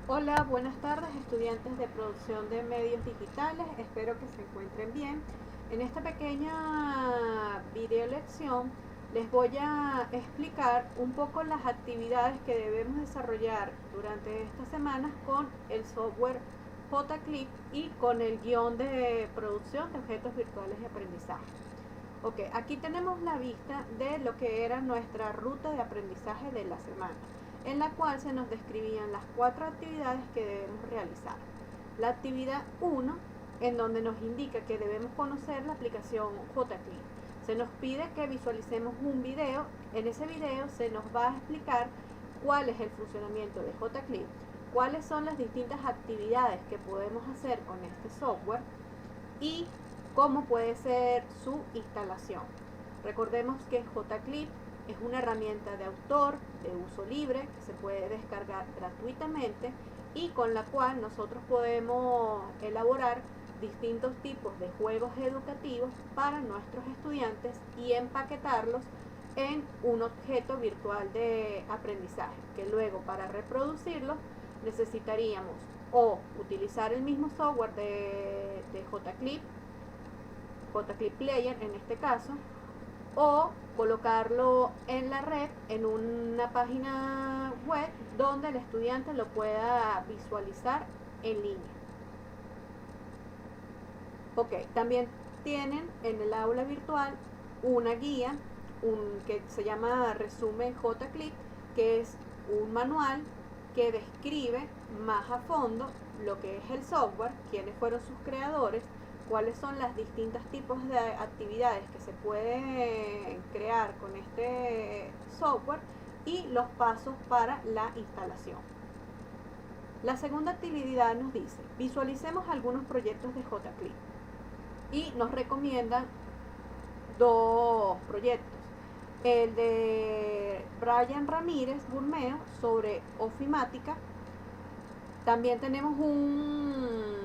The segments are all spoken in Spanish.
Hola, buenas tardes estudiantes de producción de medios digitales, espero que se encuentren bien. En esta pequeña video lección les voy a explicar un poco las actividades que debemos desarrollar durante estas semanas con el software JClip y con el guión de producción de objetos virtuales de aprendizaje. Ok, aquí tenemos la vista de lo que era nuestra ruta de aprendizaje de la semana, en la cual se nos describían las 4 actividades que debemos realizar. La actividad 1, en donde nos indica que debemos conocer la aplicación JClip. Se nos pide que visualicemos un video. En ese video se nos va a explicar cuál es el funcionamiento de JClip, cuáles son las distintas actividades que podemos hacer con este software y cómo puede ser su instalación. Recordemos que JClip es una herramienta de autor, de uso libre, que se puede descargar gratuitamente y con la cual nosotros podemos elaborar distintos tipos de juegos educativos para nuestros estudiantes y empaquetarlos en un objeto virtual de aprendizaje, que luego para reproducirlo necesitaríamos o utilizar el mismo software de JClip Player en este caso, o colocarlo en la red en una página web donde el estudiante lo pueda visualizar en línea. Ok, también tienen en el aula virtual una guía que se llama Resumen JClip, que es un manual que describe más a fondo lo que es el software, quiénes fueron sus creadores, cuáles son las distintos tipos de actividades que se pueden crear con este software y los pasos para la instalación. La segunda actividad nos dice, visualicemos algunos proyectos de JClip y nos recomiendan 2 proyectos. El de Brian Ramírez Burmeo sobre ofimática. También tenemos un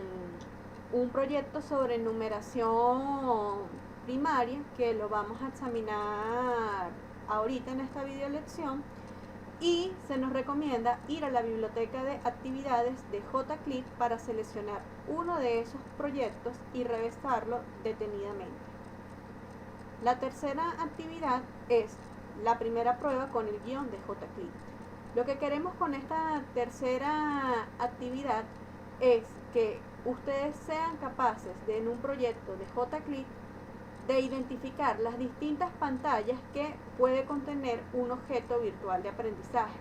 proyecto sobre numeración primaria que lo vamos a examinar ahorita en esta video lección. Y se nos recomienda ir a la biblioteca de actividades de JClip para seleccionar uno de esos proyectos y revisarlo detenidamente. La tercera actividad es la primera prueba con el guión de JClip. Lo que queremos con esta tercera actividad es que ustedes sean capaces de, en un proyecto de JClip, de identificar las distintas pantallas que puede contener un objeto virtual de aprendizaje.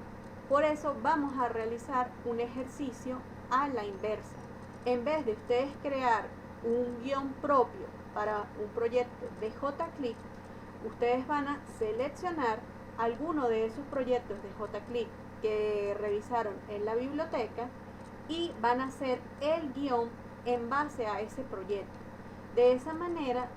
Por eso vamos a realizar un ejercicio a la inversa. En vez de ustedes crear un guión propio para un proyecto de JClip, ustedes van a seleccionar alguno de esos proyectos de JClip que revisaron en la biblioteca y van a hacer el guión en base a ese proyecto. De esa manera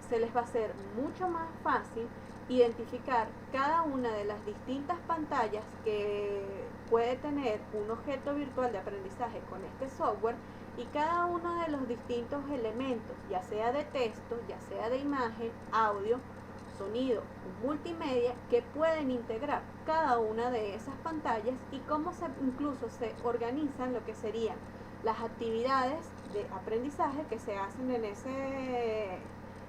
se les va a hacer mucho más fácil identificar cada una de las distintas pantallas que puede tener un objeto virtual de aprendizaje con este software y cada uno de los distintos elementos, ya sea de texto, ya sea de imagen, audio, sonido, multimedia, que pueden integrar cada una de esas pantallas y cómo incluso se organizan lo que serían las actividades de aprendizaje que se hacen en ese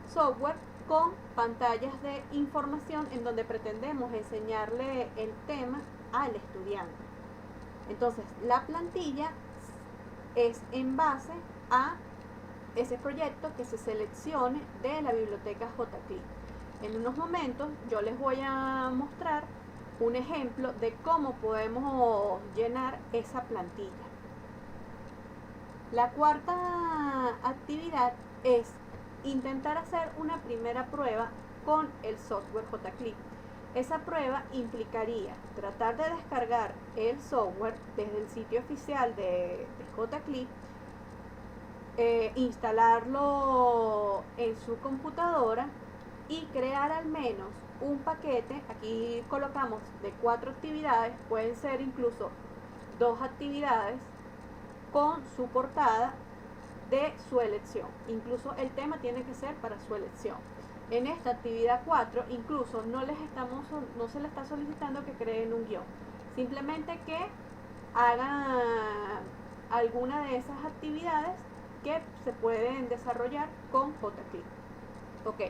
software con pantallas de información en donde pretendemos enseñarle el tema al estudiante. Entonces, la plantilla es en base a ese proyecto que se seleccione de la biblioteca JClip. En unos momentos yo les voy a mostrar un ejemplo de cómo podemos llenar esa plantilla. La cuarta actividad es intentar hacer una primera prueba con el software JClip. Esa prueba implicaría tratar de descargar el software desde el sitio oficial de JClip, instalarlo en su computadora y crear al menos un paquete. Aquí colocamos de 4 actividades, pueden ser incluso 2 actividades con su portada de su elección. Incluso el tema tiene que ser para su elección. En esta actividad 4 incluso no se le está solicitando que creen un guión, simplemente que hagan alguna de esas actividades que se pueden desarrollar con JClip. Ok,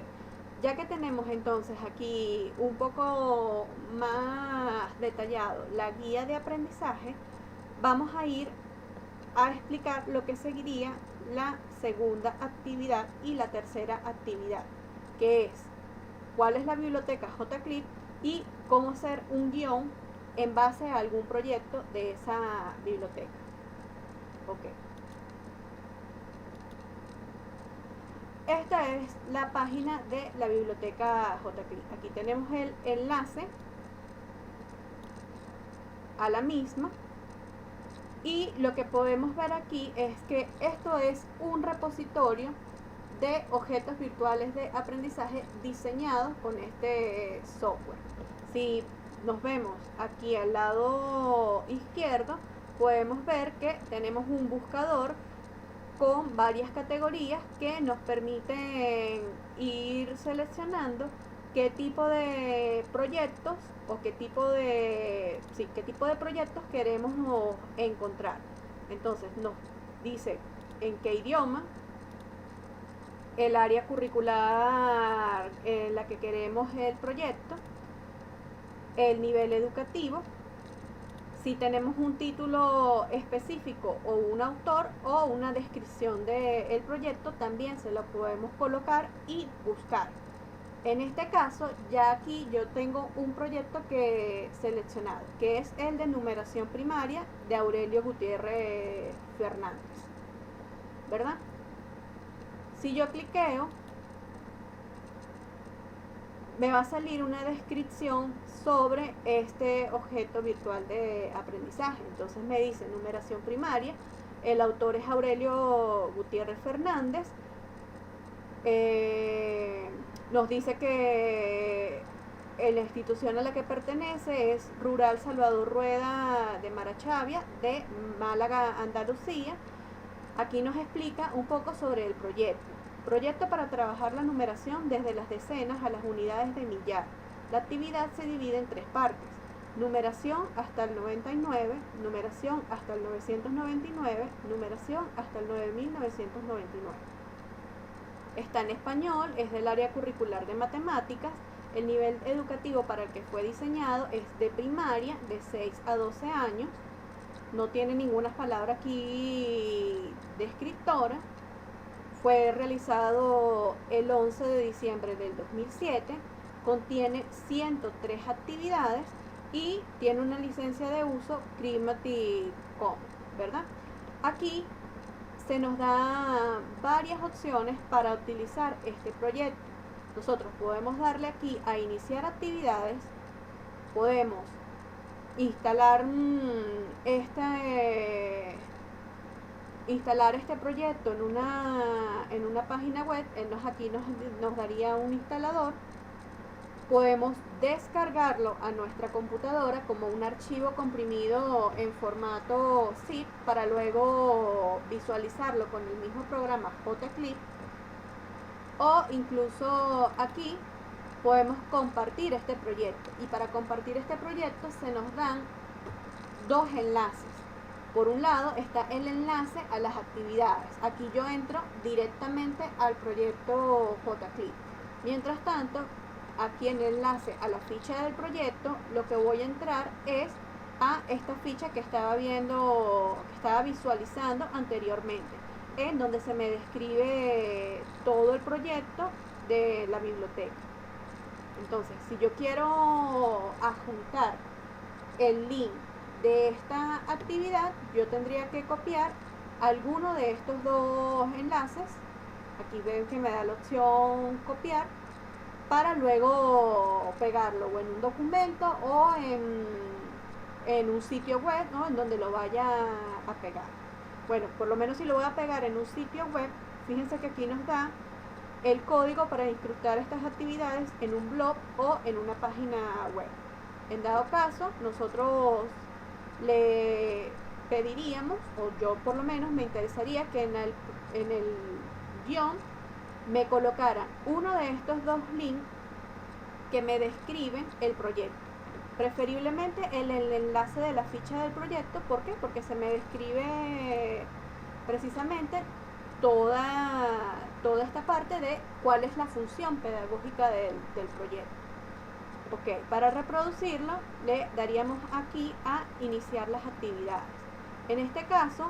ya que tenemos entonces aquí un poco más detallado la guía de aprendizaje, vamos a ir a explicar lo que seguiría la segunda actividad y la tercera actividad, que es cuál es la biblioteca JClip y cómo hacer un guión en base a algún proyecto de esa biblioteca. Ok. Esta es la página de la biblioteca JClip. Aquí tenemos el enlace a la misma. Y lo que podemos ver aquí es que esto es un repositorio de objetos virtuales de aprendizaje diseñados con este software. Si nos vemos aquí al lado izquierdo, podemos ver que tenemos un buscador con varias categorías que nos permiten ir seleccionando qué tipo de proyectos o qué tipo de proyectos queremos encontrar. Entonces nos dice en qué idioma, el área curricular en la que queremos el proyecto, el nivel educativo, si tenemos un título específico o un autor o una descripción del proyecto, también se lo podemos colocar y buscar. En este caso, ya aquí yo tengo un proyecto que seleccionado, que es el de numeración primaria de Aurelio Gutiérrez Fernández, ¿verdad? Si yo cliqueo, me va a salir una descripción sobre este objeto virtual de aprendizaje. Entonces me dice numeración primaria, el autor es Aurelio Gutiérrez Fernández, nos dice que la institución a la que pertenece es Rural Salvador Rueda de Marachavia, de Málaga, Andalucía. Aquí nos explica un poco sobre el proyecto. Proyecto para trabajar la numeración desde las decenas a las unidades de millar. La actividad se divide en 3 partes. Numeración hasta el 99, numeración hasta el 999, numeración hasta el 9999. Está en español, es del área curricular de matemáticas. El nivel educativo para el que fue diseñado es de primaria, de 6 a 12 años. No tiene ninguna palabra aquí descriptora. Fue realizado el 11 de diciembre del 2007. Contiene 103 actividades y tiene una licencia de uso Creative Commons, ¿verdad? Aquí se nos da varias opciones para utilizar este proyecto. Nosotros podemos darle aquí a iniciar actividades, podemos instalar este proyecto en una página web. Aquí nos daría un instalador. Podemos descargarlo a nuestra computadora como un archivo comprimido en formato zip para luego visualizarlo con el mismo programa JClip, o incluso aquí podemos compartir este proyecto, y para compartir este proyecto se nos dan 2 enlaces. Por un lado está el enlace a las actividades. Aquí yo entro directamente al proyecto JClip. Mientras tanto, aquí en el enlace a la ficha del proyecto, lo que voy a entrar es a esta ficha que estaba visualizando anteriormente, en donde se me describe todo el proyecto de la biblioteca. Entonces, si yo quiero adjuntar el link de esta actividad, yo tendría que copiar alguno de estos 2 enlaces. Aquí ven que me da la opción copiar, para luego pegarlo o en un documento o en un sitio web, ¿no?, en donde lo vaya a pegar. Bueno, por lo menos si lo voy a pegar en un sitio web, fíjense que aquí nos da el código para incrustar estas actividades en un blog o en una página web. En dado caso, nosotros le pediríamos, o yo por lo menos me interesaría que en el guión me colocara uno de estos 2 links que me describen el proyecto. Preferiblemente el enlace de la ficha del proyecto. ¿Por qué? Porque se me describe precisamente toda esta parte de cuál es la función pedagógica del proyecto. Ok, para reproducirlo le daríamos aquí a iniciar las actividades. En este caso,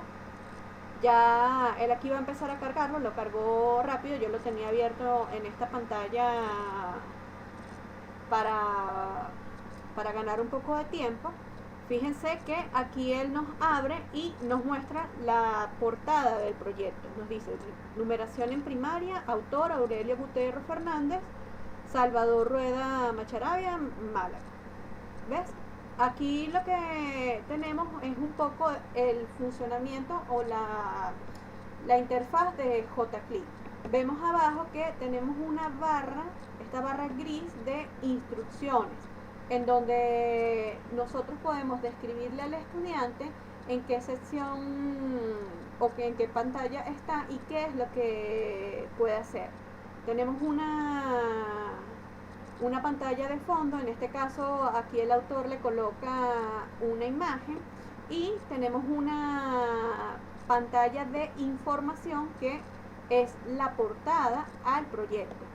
ya él aquí va a empezar a cargarlo, lo cargó rápido, yo lo tenía abierto en esta pantalla para ganar un poco de tiempo. Fíjense que aquí él nos abre y nos muestra la portada del proyecto. Nos dice numeración en primaria, autor Aurelio Gutiérrez Fernández, Salvador Rueda Macharavia, Málaga. ¿Ves? Aquí lo que tenemos es un poco el funcionamiento o la interfaz de JClip. Vemos abajo que tenemos una barra, esta barra gris de instrucciones, en donde nosotros podemos describirle al estudiante en qué sección o en qué pantalla está y qué es lo que puede hacer. Tenemos una pantalla de fondo, en este caso aquí el autor le coloca una imagen, y tenemos una pantalla de información que es la portada al proyecto.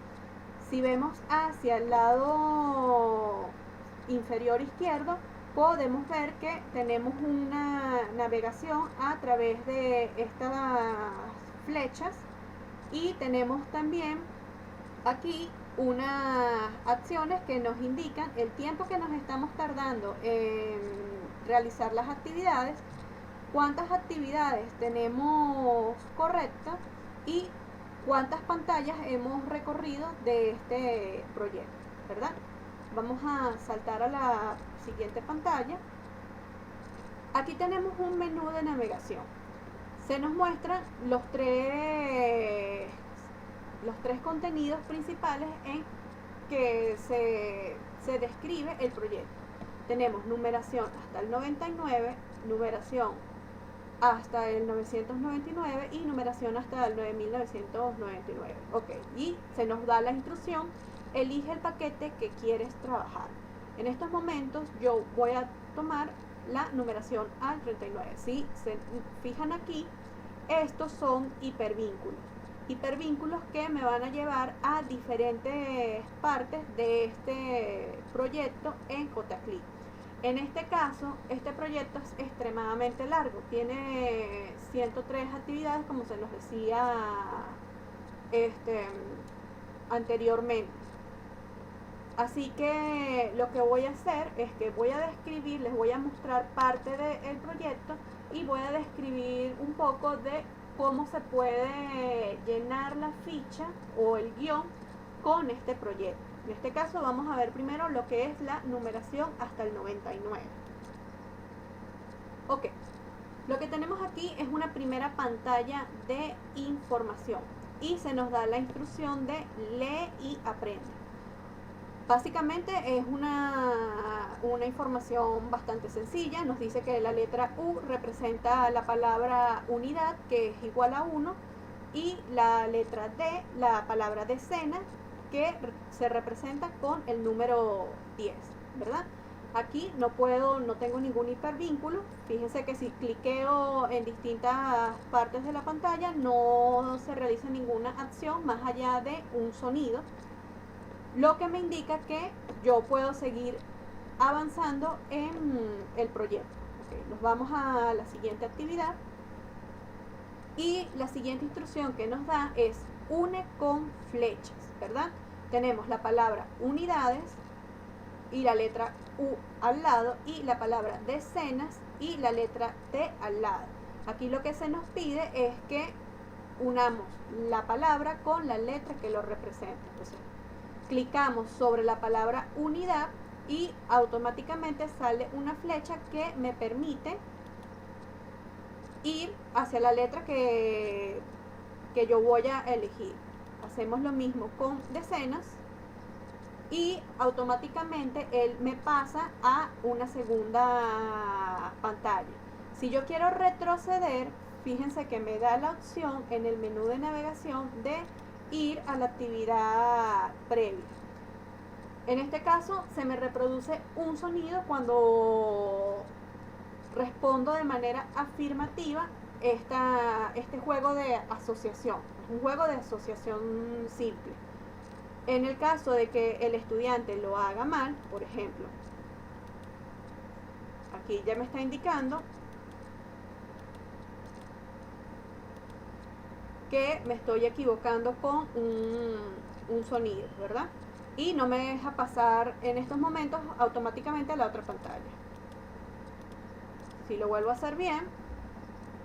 Si vemos hacia el lado inferior izquierdo, podemos ver que tenemos una navegación a través de estas flechas, y tenemos también aquí unas acciones que nos indican el tiempo que nos estamos tardando en realizar las actividades, cuántas actividades tenemos correctas y cuántas pantallas hemos recorrido de este proyecto, ¿verdad? Vamos a saltar a la siguiente pantalla. Aquí tenemos un menú de navegación. Se nos muestran los tres contenidos principales en que se describe el proyecto. Tenemos numeración hasta el 99, numeración hasta el 999 y numeración hasta el 9999. Ok, y se nos da la instrucción: elige el paquete que quieres trabajar. En estos momentos yo voy a tomar la numeración al 39. Si se fijan aquí, estos son hipervínculos que me van a llevar a diferentes partes de este proyecto en JClip. En este caso, este proyecto es extremadamente largo, tiene 103 actividades, como se nos decía anteriormente. Así que lo que voy a hacer es que voy a describir, les voy a mostrar parte del proyecto y voy a describir un poco de cómo se puede llenar la ficha o el guión con este proyecto. En este caso vamos a ver primero lo que es la numeración hasta el 99. Ok, lo que tenemos aquí es una primera pantalla de información y se nos da la instrucción de lee y aprende. Básicamente es una información bastante sencilla. Nos dice que la letra U representa la palabra unidad, que es igual a 1, y la letra D, la palabra decena, que se representa con el número 10, ¿verdad? Aquí no tengo ningún hipervínculo. Fíjense que si cliqueo en distintas partes de la pantalla no se realiza ninguna acción más allá de un sonido, lo que me indica que yo puedo seguir avanzando en el proyecto. Okay, nos vamos a la siguiente actividad, y la siguiente instrucción que nos da es une con flechas, ¿verdad? Tenemos la palabra unidades y la letra U al lado, y la palabra decenas y la letra T al lado. Aquí lo que se nos pide es que unamos la palabra con la letra que lo representa. Entonces, clicamos sobre la palabra unidad y automáticamente sale una flecha que me permite ir hacia la letra que yo voy a elegir. Hacemos lo mismo con decenas y automáticamente él me pasa a una segunda pantalla. Si yo quiero retroceder, fíjense que me da la opción en el menú de navegación de ir a la actividad previa. En este caso se me reproduce un sonido cuando respondo de manera afirmativa este juego de asociación. Es un juego de asociación simple. En el caso de que el estudiante lo haga mal, por ejemplo, aquí ya me está indicando que me estoy equivocando con un sonido, ¿verdad? Y no me deja pasar en estos momentos automáticamente a la otra pantalla. Si lo vuelvo a hacer bien,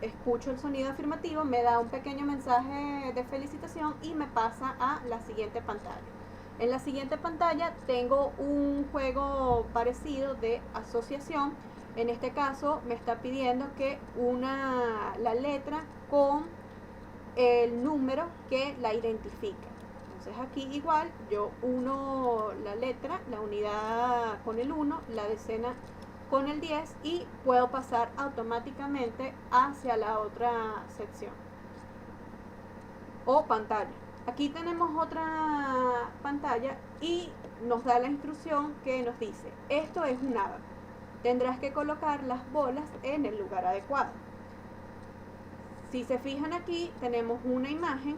escucho el sonido afirmativo, me da un pequeño mensaje de felicitación y me pasa a la siguiente pantalla. En la siguiente pantalla tengo un juego parecido de asociación. En este caso me está pidiendo que una la letra con el número que la identifica. Entonces aquí igual yo uno la letra, la unidad con el 1, la decena con el 10 y puedo pasar automáticamente hacia la otra sección o pantalla. Aquí tenemos otra pantalla y nos da la instrucción que nos dice: esto es un abaco, tendrás que colocar las bolas en el lugar adecuado. Si se fijan aquí, tenemos una imagen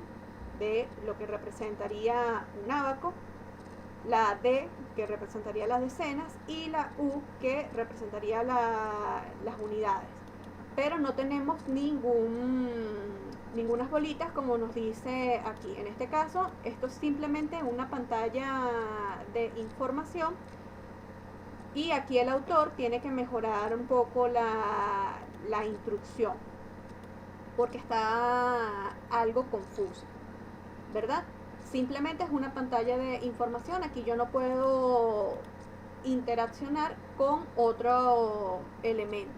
de lo que representaría un abaco, la D que representaría las decenas y la U que representaría las unidades. Pero no tenemos ninguna bolitas como nos dice aquí. En este caso, esto es simplemente una pantalla de información y aquí el autor tiene que mejorar un poco la instrucción porque está algo confuso, ¿verdad? Simplemente es una pantalla de información. Aquí yo no puedo interaccionar con otro elemento.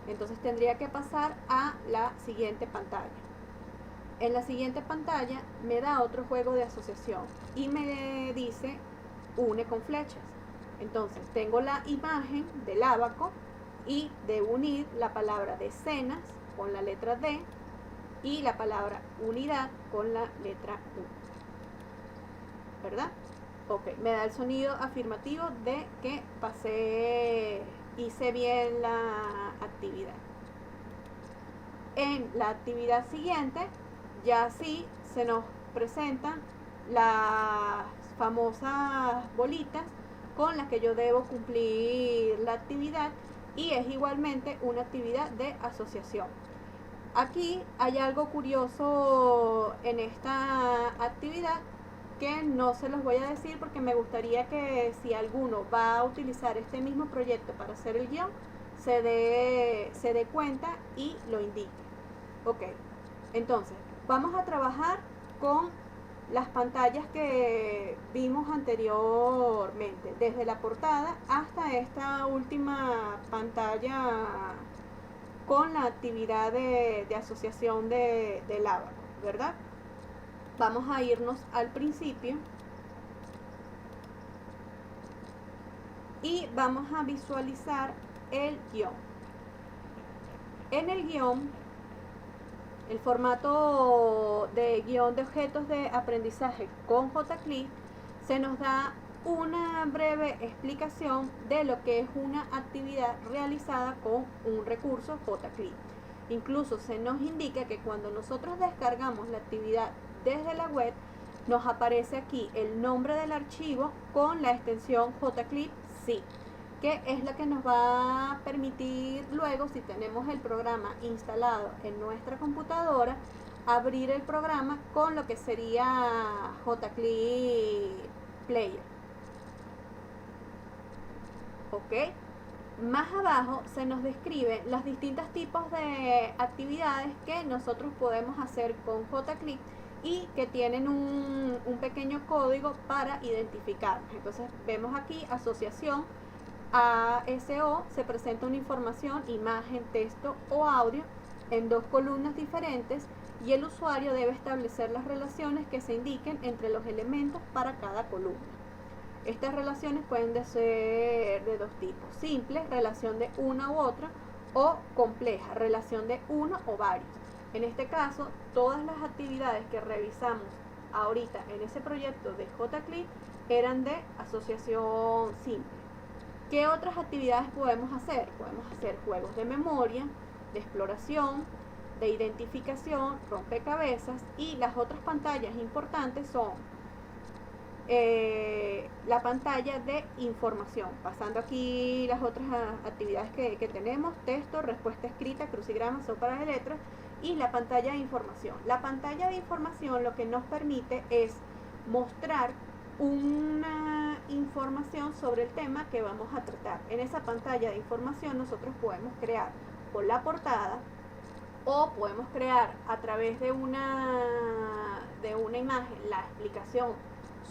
Entonces tendría que pasar a la siguiente pantalla. En la siguiente pantalla me da otro juego de asociación y me dice une con flechas. Entonces tengo la imagen del abaco y de unir la palabra decenas con la letra D y la palabra unidad con la letra U, ¿verdad? Ok, me da el sonido afirmativo de que hice bien la actividad. En la actividad siguiente, ya sí se nos presentan las famosas bolitas con las que yo debo cumplir la actividad y es igualmente una actividad de asociación. Aquí hay algo curioso en esta actividad que no se los voy a decir porque me gustaría que si alguno va a utilizar este mismo proyecto para hacer el guión, se dé cuenta y lo indique. Ok, entonces vamos a trabajar con las pantallas que vimos anteriormente, desde la portada hasta esta última pantalla con la actividad de asociación del abaco, ¿verdad? Vamos a irnos al principio y vamos a visualizar el guión. En el guión, el formato de guión de objetos de aprendizaje con JClip, se nos da una breve explicación de lo que es una actividad realizada con un recurso JClip. Incluso se nos indica que cuando nosotros descargamos la actividad desde la web, nos aparece aquí el nombre del archivo con la extensión JClip-C, que es la que nos va a permitir luego, si tenemos el programa instalado en nuestra computadora, abrir el programa con lo que sería JClip Player. ¿Ok? Más abajo se nos describe los distintos tipos de actividades que nosotros podemos hacer con JClip y que tienen un pequeño código para identificarnos. Entonces vemos aquí asociación ASO, se presenta una información, imagen, texto o audio en dos columnas diferentes y el usuario debe establecer las relaciones que se indiquen entre los elementos para cada columna. Estas relaciones pueden ser de dos tipos: simple, relación de una u otra, o compleja, relación de uno o varios. En este caso, todas las actividades que revisamos ahorita en ese proyecto de JClip eran de asociación simple. ¿Qué otras actividades podemos hacer? Podemos hacer juegos de memoria, de exploración, de identificación, rompecabezas, y las otras pantallas importantes son la pantalla de información. Pasando aquí las otras actividades que tenemos: texto, respuesta escrita, crucigrama, sopa de letras, y la pantalla de información. La pantalla de información lo que nos permite es mostrar una información sobre el tema que vamos a tratar. En esa pantalla de información nosotros podemos crear con la portada, o podemos crear a través de una imagen la explicación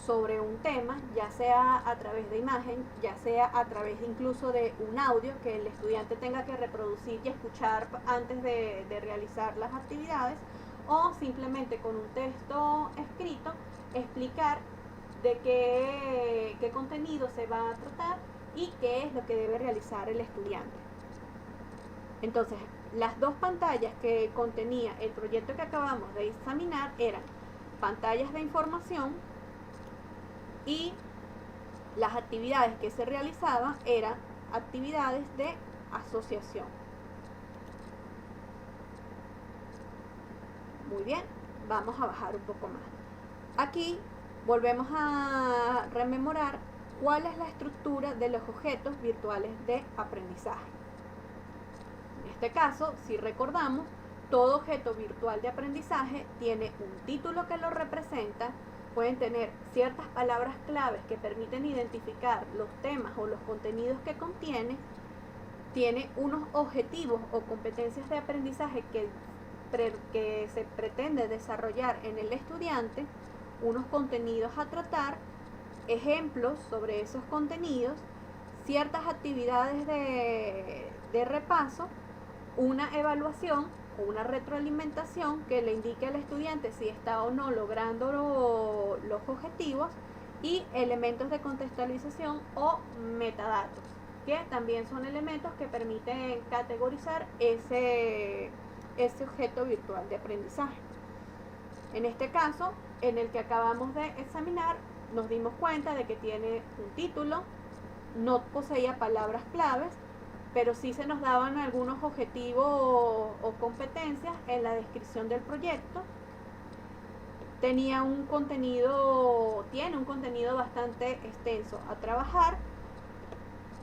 sobre un tema, ya sea a través de imagen, ya sea a través incluso de un audio que el estudiante tenga que reproducir y escuchar antes de realizar las actividades, o simplemente con un texto escrito explicar de qué contenido se va a tratar y qué es lo que debe realizar el estudiante. Entonces, las dos pantallas que contenía el proyecto que acabamos de examinar eran pantallas de información, y las actividades que se realizaban eran actividades de asociación. Muy bien, vamos a bajar un poco más. Aquí volvemos a rememorar cuál es la estructura de los objetos virtuales de aprendizaje. En este caso, si recordamos, todo objeto virtual de aprendizaje tiene un título que lo representa, pueden tener ciertas palabras claves que permiten identificar los temas o los contenidos que contiene, tiene unos objetivos o competencias de aprendizaje que se pretende desarrollar en el estudiante, unos contenidos a tratar, ejemplos sobre esos contenidos, ciertas actividades de repaso, una evaluación o una retroalimentación que le indique al estudiante si está o no logrando los objetivos, y elementos de contextualización o metadatos, que también son elementos que permiten categorizar ese objeto virtual de aprendizaje. En este caso, en el que acabamos de examinar, nos dimos cuenta de que tiene un título, no poseía palabras claves, pero sí se nos daban algunos objetivos o competencias en la descripción del proyecto. Tiene un contenido bastante extenso a trabajar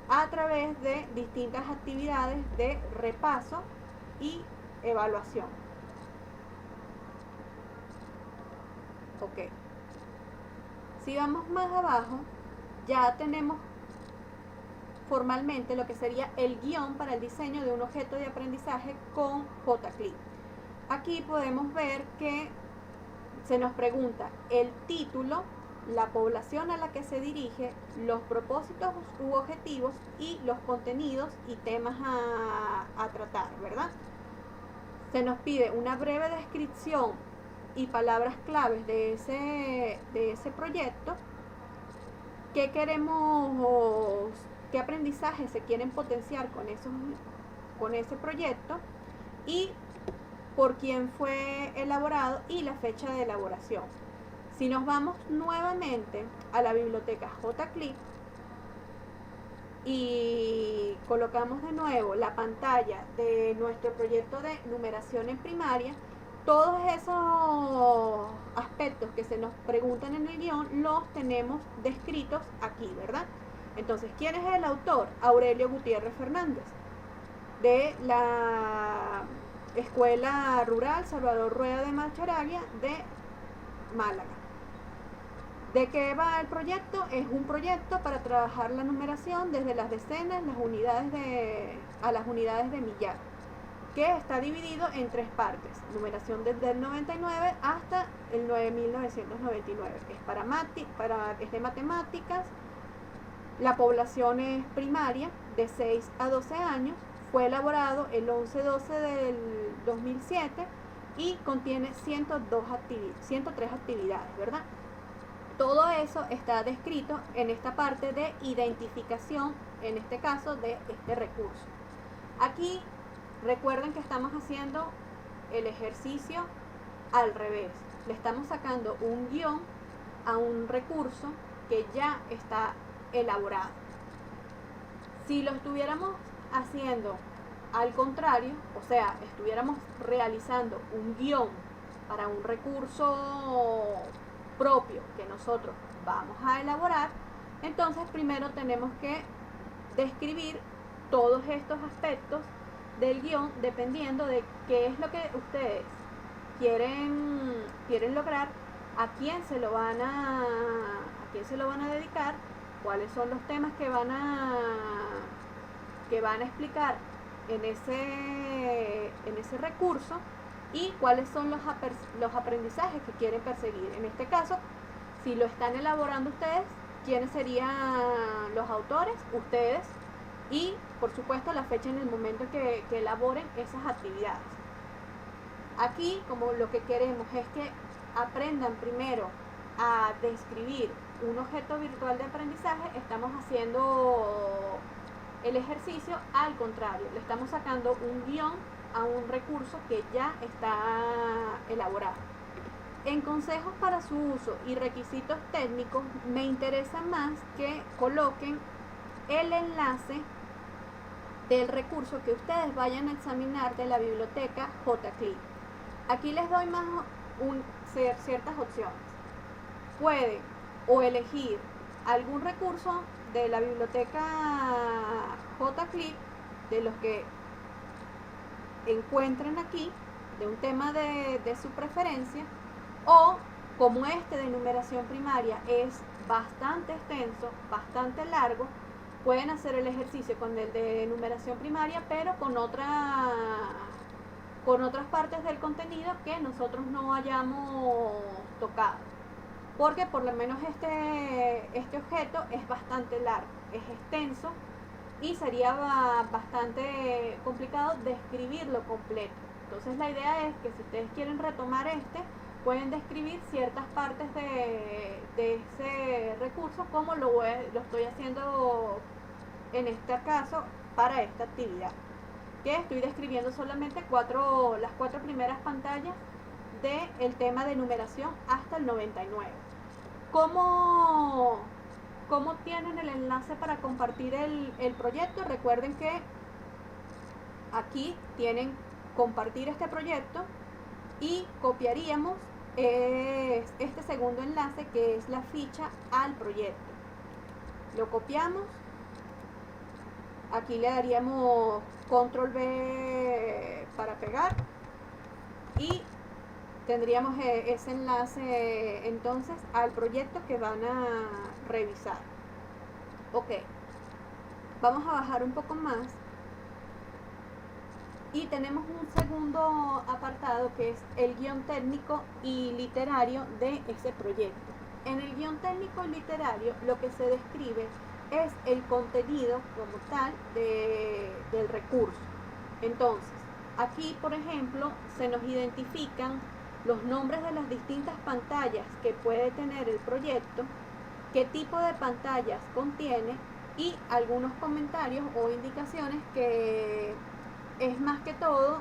a través de distintas actividades de repaso y evaluación. Ok. Si vamos más abajo, ya tenemos formalmente lo que sería el guión para el diseño de un objeto de aprendizaje con JClip. Aquí podemos ver que se nos pregunta el título, la población a la que se dirige, los propósitos u objetivos y los contenidos y temas a tratar, ¿verdad? Se nos pide una breve descripción y palabras claves de ese proyecto, qué queremos, qué aprendizaje se quieren potenciar con ese proyecto, y por quién fue elaborado y la fecha de elaboración. Si nos vamos nuevamente a la biblioteca JClip y colocamos de nuevo la pantalla de nuestro proyecto de numeración en primaria, todos esos aspectos que se nos preguntan en el guión los tenemos descritos aquí, ¿verdad? Entonces, ¿quién es el autor? Aurelio Gutiérrez Fernández, de la Escuela Rural Salvador Rueda de Macharavia de Málaga. ¿De qué va el proyecto? Es un proyecto para trabajar la numeración desde las decenas a las unidades de millar, que está dividido en 3 partes: numeración desde el 99 hasta el 9999. Es de matemáticas. La población es primaria, de 6 a 12 años. Fue elaborado el 11/12 del 2007 y contiene 103 actividades, ¿verdad? Todo eso está descrito en esta parte de identificación, en este caso de este recurso. Aquí recuerden que estamos haciendo el ejercicio al revés. Le estamos sacando un guión a un recurso que ya está elaborado. Si lo estuviéramos haciendo al contrario, o sea, estuviéramos realizando un guión para un recurso propio que nosotros vamos a elaborar, entonces primero tenemos que describir todos estos aspectos del guión dependiendo de qué es lo que ustedes quieren lograr, a quién se lo van a dedicar, cuáles son los temas que van a explicar en ese recurso y cuáles son los aprendizajes que quieren perseguir. En este caso, si lo están elaborando ustedes, ¿quiénes serían los autores? Ustedes. Y, por supuesto, la fecha en el momento que elaboren esas actividades. Aquí, como lo que queremos es que aprendan primero a describir un objeto virtual de aprendizaje, estamos haciendo el ejercicio al contrario. Le estamos sacando un guión a un recurso que ya está elaborado. En consejos para su uso y requisitos técnicos, me interesa más que coloquen el enlace del recurso que ustedes vayan a examinar de la biblioteca JCLIP. Aquí les doy más ciertas opciones. Pueden o elegir algún recurso de la biblioteca JCLIP, de los que encuentren aquí, de un tema de su preferencia, o como este de numeración primaria es bastante extenso, bastante largo, pueden hacer el ejercicio con el de numeración primaria, pero con otras partes del contenido que nosotros no hayamos tocado. Porque por lo menos este objeto es bastante largo, es extenso y sería bastante complicado describirlo completo. Entonces la idea es que si ustedes quieren retomar pueden describir ciertas partes de ese recurso, como lo estoy haciendo en este caso para esta actividad, que estoy describiendo solamente las cuatro primeras pantallas del tema de numeración hasta el 99. ¿Cómo tienen el enlace para compartir el proyecto? Recuerden que aquí tienen compartir este proyecto y copiaríamos este segundo enlace, que es la ficha al proyecto. Lo copiamos, aquí le daríamos control V para pegar y tendríamos ese enlace entonces al proyecto que van a revisar. Ok, vamos a bajar un poco más y tenemos un segundo apartado que es el guión técnico y literario de ese proyecto. En el guión técnico y literario lo que se describe es el contenido como tal del recurso. Entonces, aquí por ejemplo se nos identifican los nombres de las distintas pantallas que puede tener el proyecto, qué tipo de pantallas contiene y algunos comentarios o indicaciones que es más que todo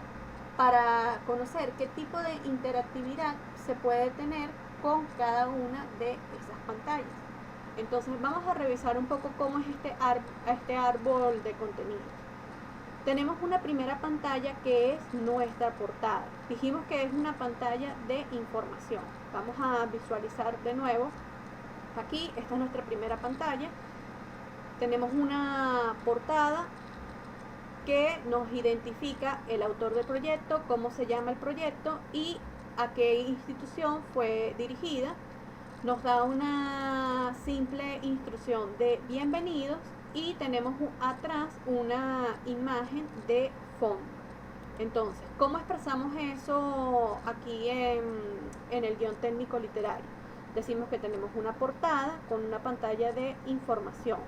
para conocer qué tipo de interactividad se puede tener con cada una de esas pantallas. Entonces vamos a revisar un poco cómo es este árbol de contenidos. Tenemos una primera pantalla que es nuestra portada. Dijimos que es una pantalla de información. Vamos a visualizar de nuevo. Aquí, esta es nuestra primera pantalla. Tenemos una portada que nos identifica el autor del proyecto, cómo se llama el proyecto y a qué institución fue dirigida. Nos da una simple instrucción de bienvenidos y tenemos atrás una imagen de fondo. Entonces, ¿cómo expresamos eso aquí en el guión técnico literario? Decimos que tenemos una portada con una pantalla de información,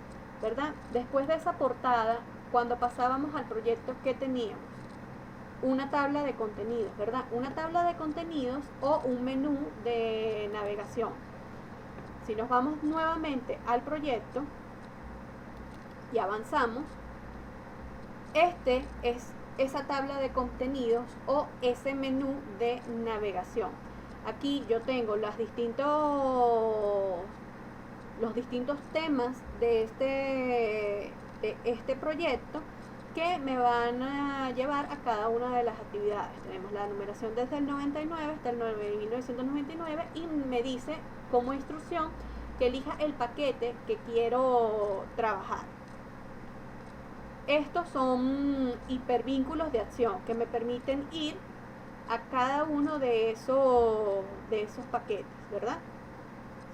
¿verdad? Después de esa portada, cuando pasábamos al proyecto, ¿qué teníamos? Una tabla de contenidos, ¿verdad? Una tabla de contenidos o un menú de navegación. Si nos vamos nuevamente al proyecto y avanzamos, este es esa tabla de contenidos o ese menú de navegación. Aquí yo tengo los distintos los distintos temas de este proyecto que me van a llevar a cada una de las actividades. Tenemos la numeración desde el 99 hasta el 1999 y me dice como instrucción que elija el paquete que quiero trabajar. Estos son hipervínculos de acción que me permiten ir a cada uno de esos paquetes, ¿verdad?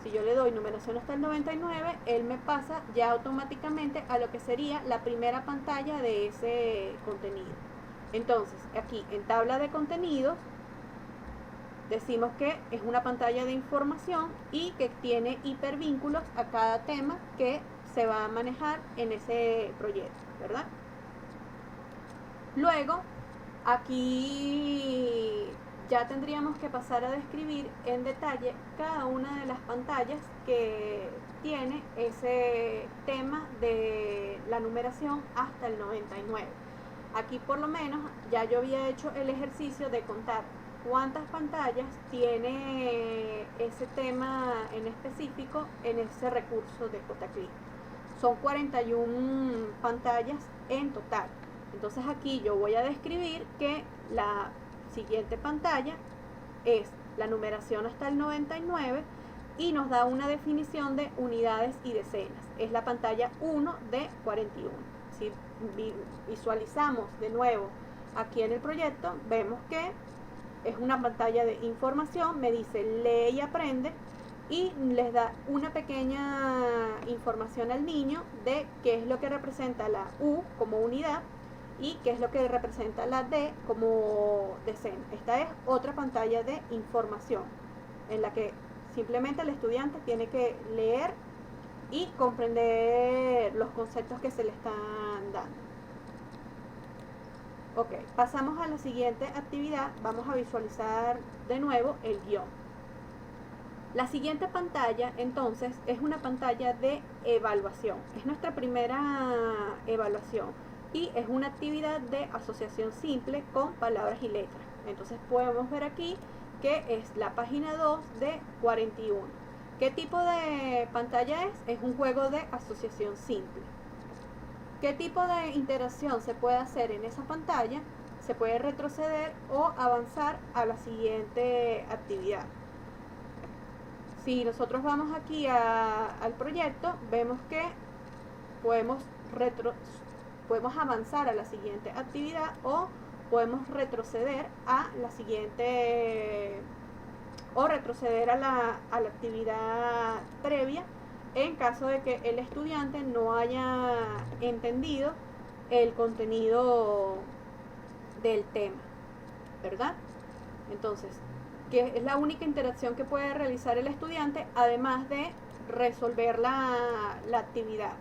Si yo le doy numeración hasta el 99, él me pasa ya automáticamente a lo que sería la primera pantalla de ese contenido. Entonces, aquí en tabla de contenidos, decimos que es una pantalla de información y que tiene hipervínculos a cada tema que se va a manejar en ese proyecto, ¿verdad? Luego, aquí ya tendríamos que pasar a describir en detalle cada una de las pantallas que tiene ese tema de la numeración hasta el 99. Aquí por lo menos ya yo había hecho el ejercicio de contar cuántas pantallas tiene ese tema en específico en ese recurso de JClick. Son 41 pantallas en total. Entonces aquí yo voy a describir que la siguiente pantalla es la numeración hasta el 99 y nos da una definición de unidades y decenas. Es la pantalla 1 de 41. Si visualizamos de nuevo aquí en el proyecto, vemos que es una pantalla de información, me dice lee y aprende y les da una pequeña información al niño de qué es lo que representa la U como unidad y qué es lo que representa la D como decena. Esta es otra pantalla de información en la que simplemente el estudiante tiene que leer y comprender los conceptos que se le están dando. Ok, pasamos a la siguiente actividad. Vamos a visualizar de nuevo el guión. La siguiente pantalla entonces es una pantalla de evaluación. Es nuestra primera evaluación y es una actividad de asociación simple con palabras y letras. Entonces podemos ver aquí que es la página 2 de 41. ¿Qué tipo de pantalla es? Es un juego de asociación simple. ¿Qué tipo de interacción se puede hacer en esa pantalla? Se puede retroceder o avanzar a la siguiente actividad. Si nosotros vamos aquí al proyecto, vemos que podemos avanzar a la siguiente actividad o podemos retroceder a la siguiente o retroceder a la actividad previa en caso de que el estudiante no haya entendido el contenido del tema, ¿verdad? Entonces, que es la única interacción que puede realizar el estudiante, además de resolver la actividad.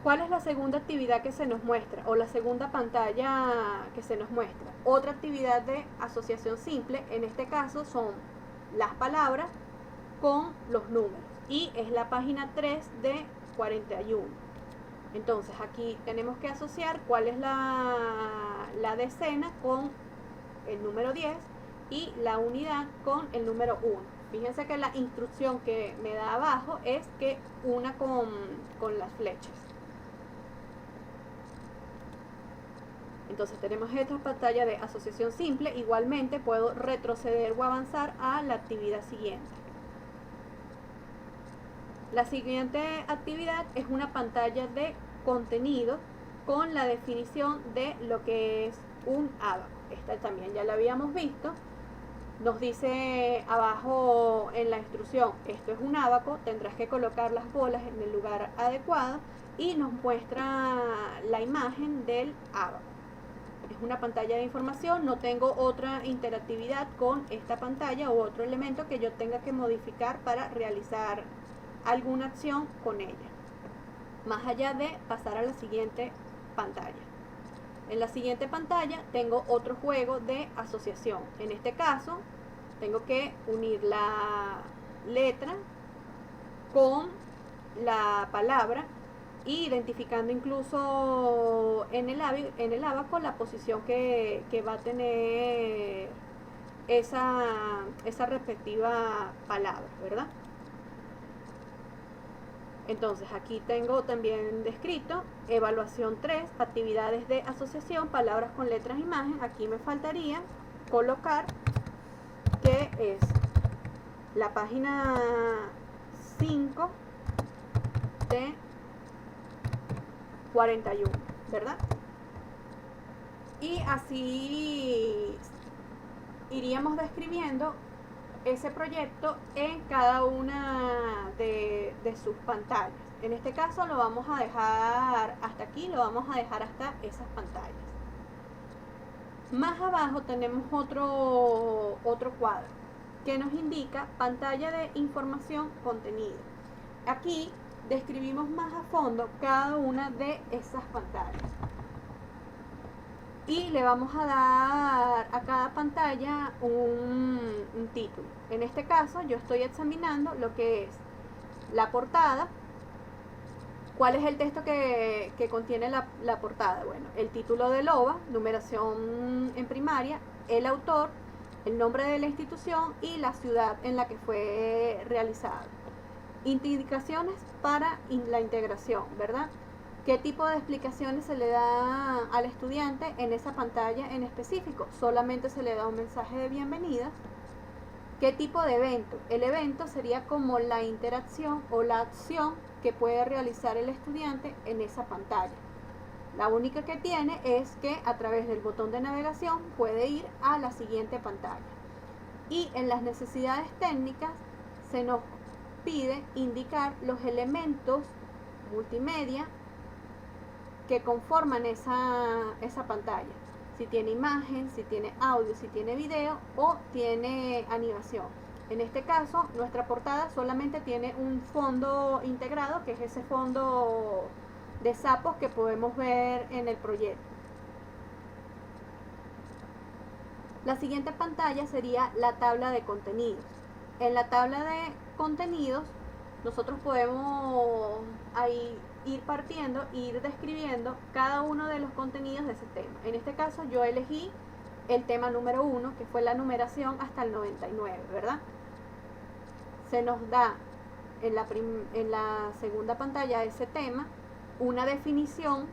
¿Cuál es la segunda actividad que se nos muestra? O la segunda pantalla que se nos muestra. Otra actividad de asociación simple, en este caso son las palabras con los números. Y es la página 3 de 41. Entonces aquí tenemos que asociar cuál es la decena con el número 10 y la unidad con el número 1. Fíjense que la instrucción que me da abajo es que una con las flechas. Entonces tenemos esta pantalla de asociación simple. Igualmente puedo retroceder o avanzar a la actividad siguiente. La siguiente actividad es una pantalla de contenido con la definición de lo que es un ábaco. Esta también ya la habíamos visto. Nos dice abajo en la instrucción, esto es un ábaco, tendrás que colocar las bolas en el lugar adecuado y nos muestra la imagen del ábaco. Es una pantalla de información, no tengo otra interactividad con esta pantalla o otro elemento que yo tenga que modificar para realizar alguna acción con ella, más allá de pasar a la siguiente pantalla. En la siguiente pantalla tengo otro juego de asociación. En este caso tengo que unir la letra con la palabra, identificando incluso en el ábaco la posición que va a tener esa respectiva palabra, ¿verdad? Entonces aquí tengo también descrito evaluación 3, actividades de asociación, palabras con letras, imagen. Aquí me faltaría colocar que es la página 5 de 41, ¿verdad? Y así iríamos describiendo ese proyecto en cada una de sus pantallas. En este caso lo vamos a dejar hasta aquí, lo vamos a dejar hasta esas pantallas. Más abajo tenemos otro cuadro que nos indica pantalla de información, contenido. Aquí describimos más a fondo cada una de esas pantallas. Y le vamos a dar a cada pantalla un título. En este caso yo estoy examinando lo que es la portada. ¿Cuál es el texto que contiene la portada? Bueno, el título del OVA, numeración en primaria, el autor, el nombre de la institución y la ciudad en la que fue realizado. Indicaciones para la integración, ¿verdad? ¿Qué tipo de explicaciones se le da al estudiante en esa pantalla en específico? Solamente se le da un mensaje de bienvenida. ¿Qué tipo de evento? El evento sería como la interacción o la acción que puede realizar el estudiante en esa pantalla. La única que tiene es que a través del botón de navegación puede ir a la siguiente pantalla. Y en las necesidades técnicas se nos pide indicar los elementos multimedia que conforman esa pantalla. Si tiene imagen, si tiene audio, si tiene video o tiene animación. En este caso, nuestra portada solamente tiene un fondo integrado, que es ese fondo de sapos que podemos ver en el proyecto. La siguiente pantalla sería la tabla de contenidos. En la tabla de contenidos, nosotros podemos ahí ir partiendo, ir describiendo cada uno de los contenidos de ese tema. En este caso yo elegí el tema número 1, que fue la numeración hasta el 99, ¿verdad? Se nos da en la segunda pantalla de ese tema una definición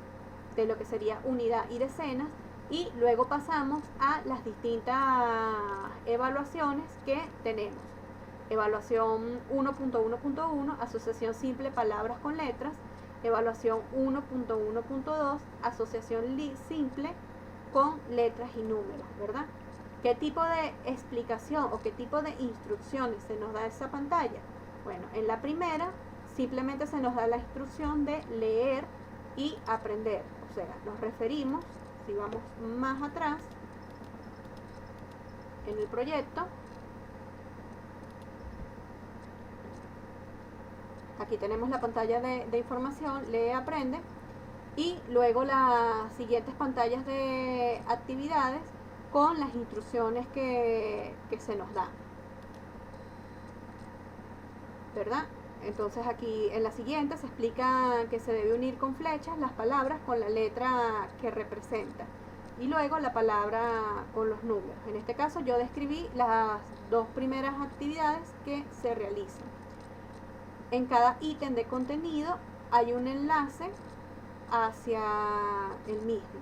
de lo que sería unidad y decenas, y luego pasamos a las distintas evaluaciones que tenemos. Evaluación 1.1.1, asociación simple palabras con letras. Evaluación 1.1.2, asociación simple con letras y números, ¿verdad? ¿Qué tipo de explicación o qué tipo de instrucciones se nos da esa pantalla? Bueno, en la primera simplemente se nos da la instrucción de leer y aprender. O sea, nos referimos, si vamos más atrás en el proyecto, aquí tenemos la pantalla de información, lee, aprende, y luego las siguientes pantallas de actividades con las instrucciones que se nos dan, ¿verdad? Entonces aquí en la siguiente se explica que se debe unir con flechas las palabras con la letra que representa y luego la palabra con los números. En este caso yo describí las dos primeras actividades que se realizan. En cada ítem de contenido hay un enlace hacia el mismo.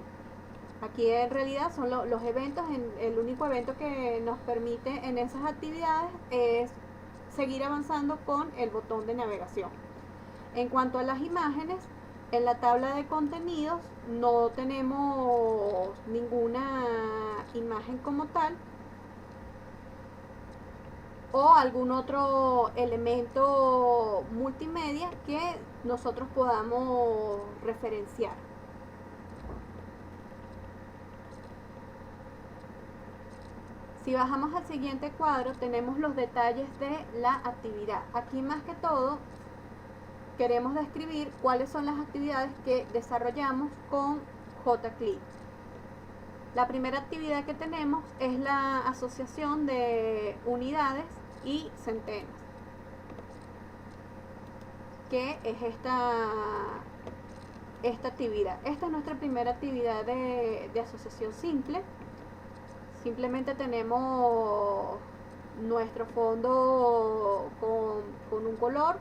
Aquí en realidad son los eventos. El único evento que nos permite en esas actividades es seguir avanzando con el botón de navegación. En cuanto a las imágenes, en la tabla de contenidos no tenemos ninguna imagen como tal o algún otro elemento multimedia que nosotros podamos referenciar. Si bajamos al siguiente cuadro, tenemos los detalles de la actividad. Aquí más que todo queremos describir cuáles son las actividades que desarrollamos con JClip. La primera actividad que tenemos es la asociación de unidades y centenas, que es esta actividad. Esta es nuestra primera actividad de asociación simple. simplemente tenemos nuestro fondo con un color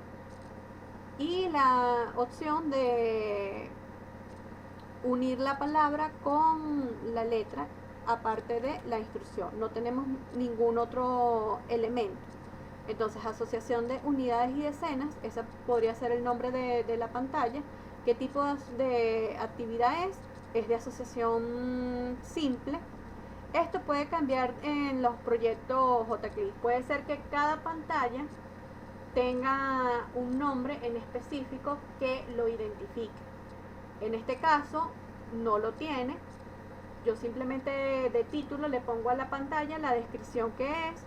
y la opción de unir la palabra con la letra aparte de la instrucción. No tenemos ningún otro elemento. Entonces, asociación de unidades y decenas, ese podría ser el nombre de la pantalla. ¿Qué tipo de actividad es? Es de asociación simple. Esto puede cambiar en los proyectos JClip. Puede ser que cada pantalla tenga un nombre en específico que lo identifique. En este caso no lo tiene. Yo simplemente de título le pongo a la pantalla la descripción que es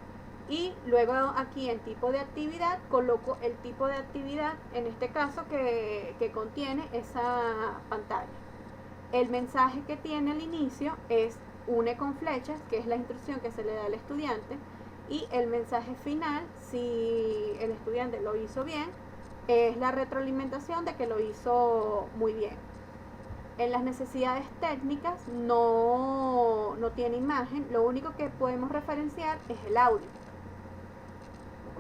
y luego aquí en tipo de actividad coloco el tipo de actividad, en este caso que contiene esa pantalla. El mensaje que tiene al inicio es une con flechas, que es la instrucción que se le da al estudiante, y el mensaje final, si el estudiante lo hizo bien, es la retroalimentación de que lo hizo muy bien. En las necesidades técnicas no tiene imagen, lo único que podemos referenciar es el audio.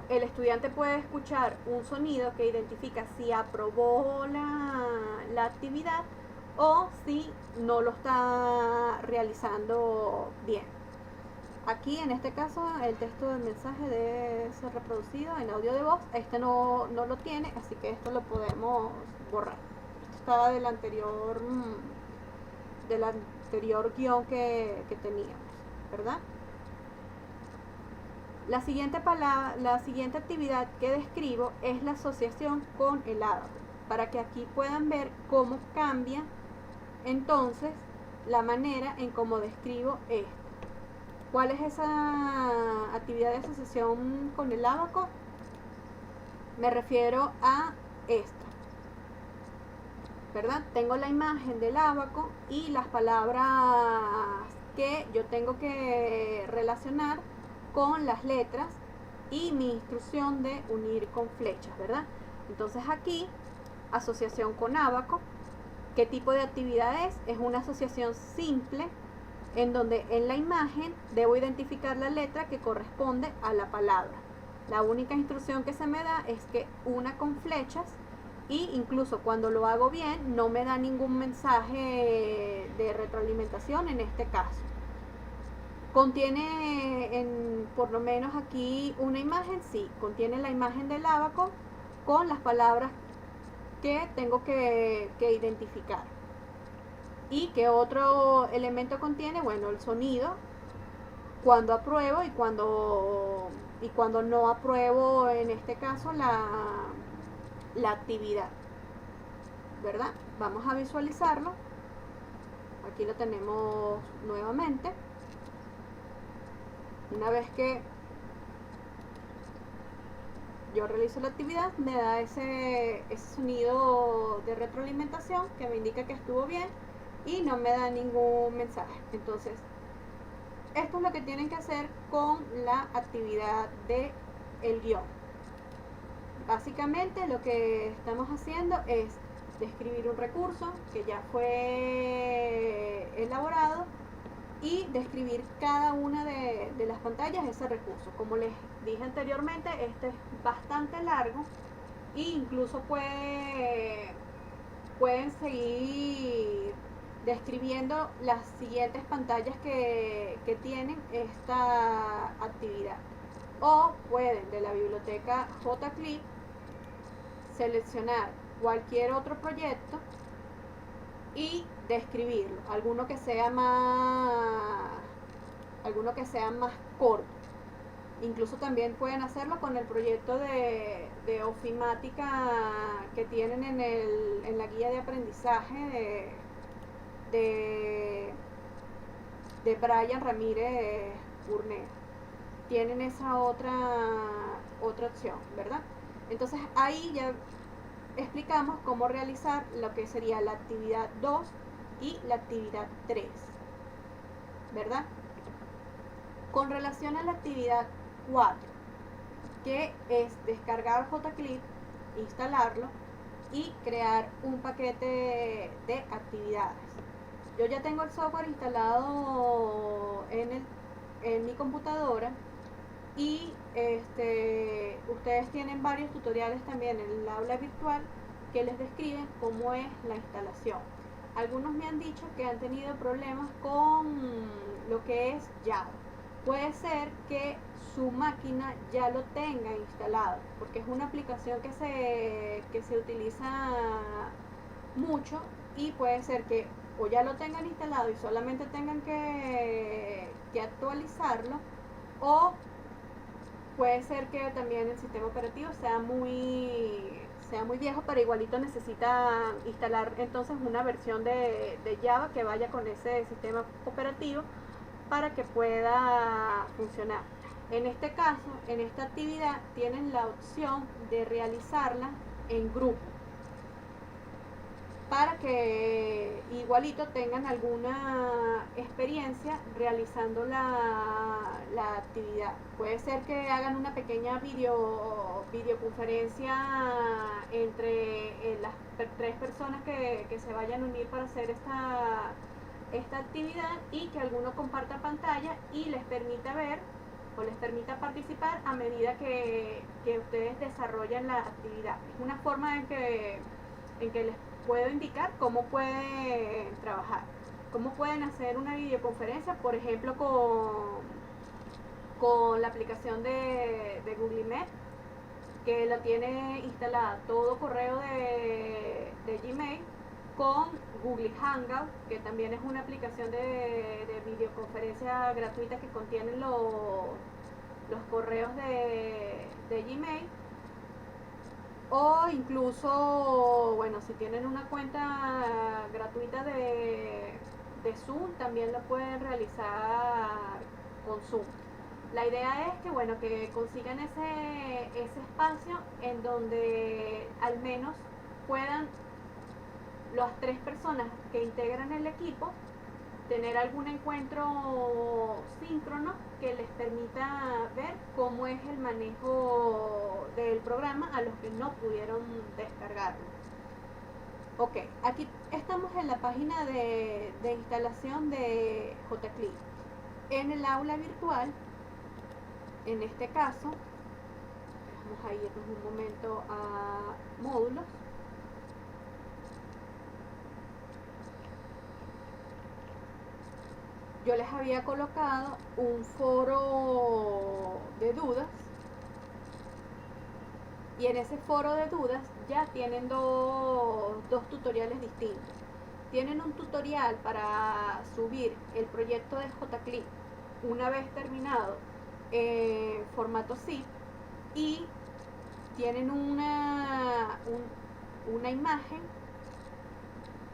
El estudiante puede escuchar un sonido que identifica si aprobó la actividad o si no lo está realizando bien. Aquí en este caso el texto del mensaje debe ser reproducido en audio de voz. Este no lo tiene, así que esto lo podemos borrar. Esto estaba del anterior guión que teníamos, ¿verdad? La siguiente actividad que describo es la asociación con el ábaco, para que aquí puedan ver cómo cambia entonces la manera en cómo describo esto. ¿Cuál es esa actividad de asociación con el ábaco? Me refiero a esta, ¿verdad? Tengo la imagen del ábaco y las palabras que yo tengo que relacionar con las letras y mi instrucción de unir con flechas, ¿verdad? Entonces aquí, asociación con ábaco. ¿Qué tipo de actividad es? Es una asociación simple en donde en la imagen debo identificar la letra que corresponde a la palabra. La única instrucción que se me da es que una con flechas, y incluso cuando lo hago bien no me da ningún mensaje de retroalimentación en este caso. ¿Contiene por lo menos aquí una imagen? Sí, contiene la imagen del ábaco con las palabras que tengo que identificar. ¿Y qué otro elemento contiene? Bueno, el sonido, cuando apruebo y cuando no apruebo, en este caso la actividad, ¿verdad? Vamos a visualizarlo. Aquí lo tenemos nuevamente. Una vez que yo realizo la actividad, me da ese sonido de retroalimentación que me indica que estuvo bien y no me da ningún mensaje. Entonces, esto es lo que tienen que hacer con la actividad del guión. Básicamente lo que estamos haciendo es describir un recurso que ya fue elaborado y describir cada una de las pantallas ese recurso. Como les dije anteriormente, este es bastante largo e incluso pueden seguir describiendo las siguientes pantallas que tienen esta actividad, o pueden de la biblioteca JClip seleccionar cualquier otro proyecto y describirlo, alguno que sea más corto. Incluso también pueden hacerlo con el proyecto de ofimática que tienen en la guía de aprendizaje de Brian Ramírez Burnea. Tienen esa otra opción, ¿verdad? Entonces ahí ya explicamos cómo realizar lo que sería la actividad 2 y la actividad 3, ¿verdad? Con relación a la actividad 4, que es descargar JClip, instalarlo y crear un paquete de actividades. Yo ya tengo el software instalado en en mi computadora y ustedes tienen varios tutoriales también en el aula virtual que les describen cómo es la instalación. Algunos me han dicho que han tenido problemas con lo que es Java. Puede ser que su máquina ya lo tenga instalado, porque es una aplicación que se utiliza mucho y puede ser que o ya lo tengan instalado y solamente tengan que actualizarlo, o puede ser que también el sistema operativo sea muy viejo, pero igualito necesita instalar entonces una versión de Java que vaya con ese sistema operativo para que pueda funcionar. En este caso, en esta actividad, tienen la opción de realizarla en grupo para que igualito tengan alguna experiencia realizando la actividad. Puede ser que hagan una pequeña videoconferencia entre las 3 personas que se vayan a unir para hacer esta actividad, y que alguno comparta pantalla y les permita ver o les permita participar a medida que ustedes desarrollan la actividad. Es una forma en que les puedo indicar cómo pueden trabajar, cómo pueden hacer una videoconferencia, por ejemplo, con la aplicación de Google Meet, que la tiene instalada todo correo de Gmail, con Google Hangout, que también es una aplicación de videoconferencia gratuita que contiene los correos de Gmail. O incluso, bueno, si tienen una cuenta gratuita de Zoom, también lo pueden realizar con Zoom. La idea es que, bueno, que consigan ese espacio en donde al menos puedan las 3 personas que integran el equipo tener algún encuentro síncrono que les permita ver cómo es el manejo del programa a los que no pudieron descargarlo. Ok, aquí estamos en la página de instalación de JClip. En el aula virtual, en este caso, vamos a irnos un momento a módulos. Yo les había colocado un foro de dudas, y en ese foro de dudas ya tienen dos tutoriales distintos. Tienen un tutorial para subir el proyecto de JClip una vez terminado en formato zip, y tienen una imagen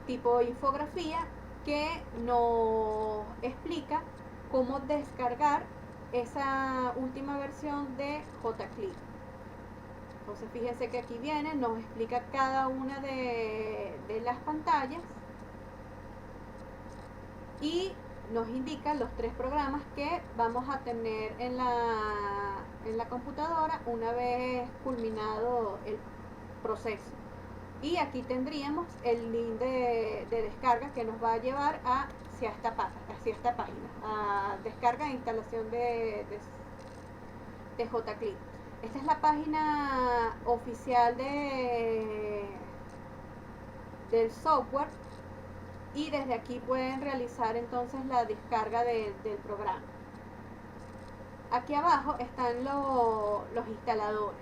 tipo infografía que nos explica cómo descargar esa última versión de JClip. Entonces fíjense que aquí viene, nos explica cada una de las pantallas y nos indica los 3 programas que vamos a tener en la computadora una vez culminado el proceso. Y aquí tendríamos el link de descarga que nos va a llevar hacia esta página, a descarga e instalación de JClip. Esta es la página oficial del software, y desde aquí pueden realizar entonces la descarga del programa. Aquí abajo están los instaladores.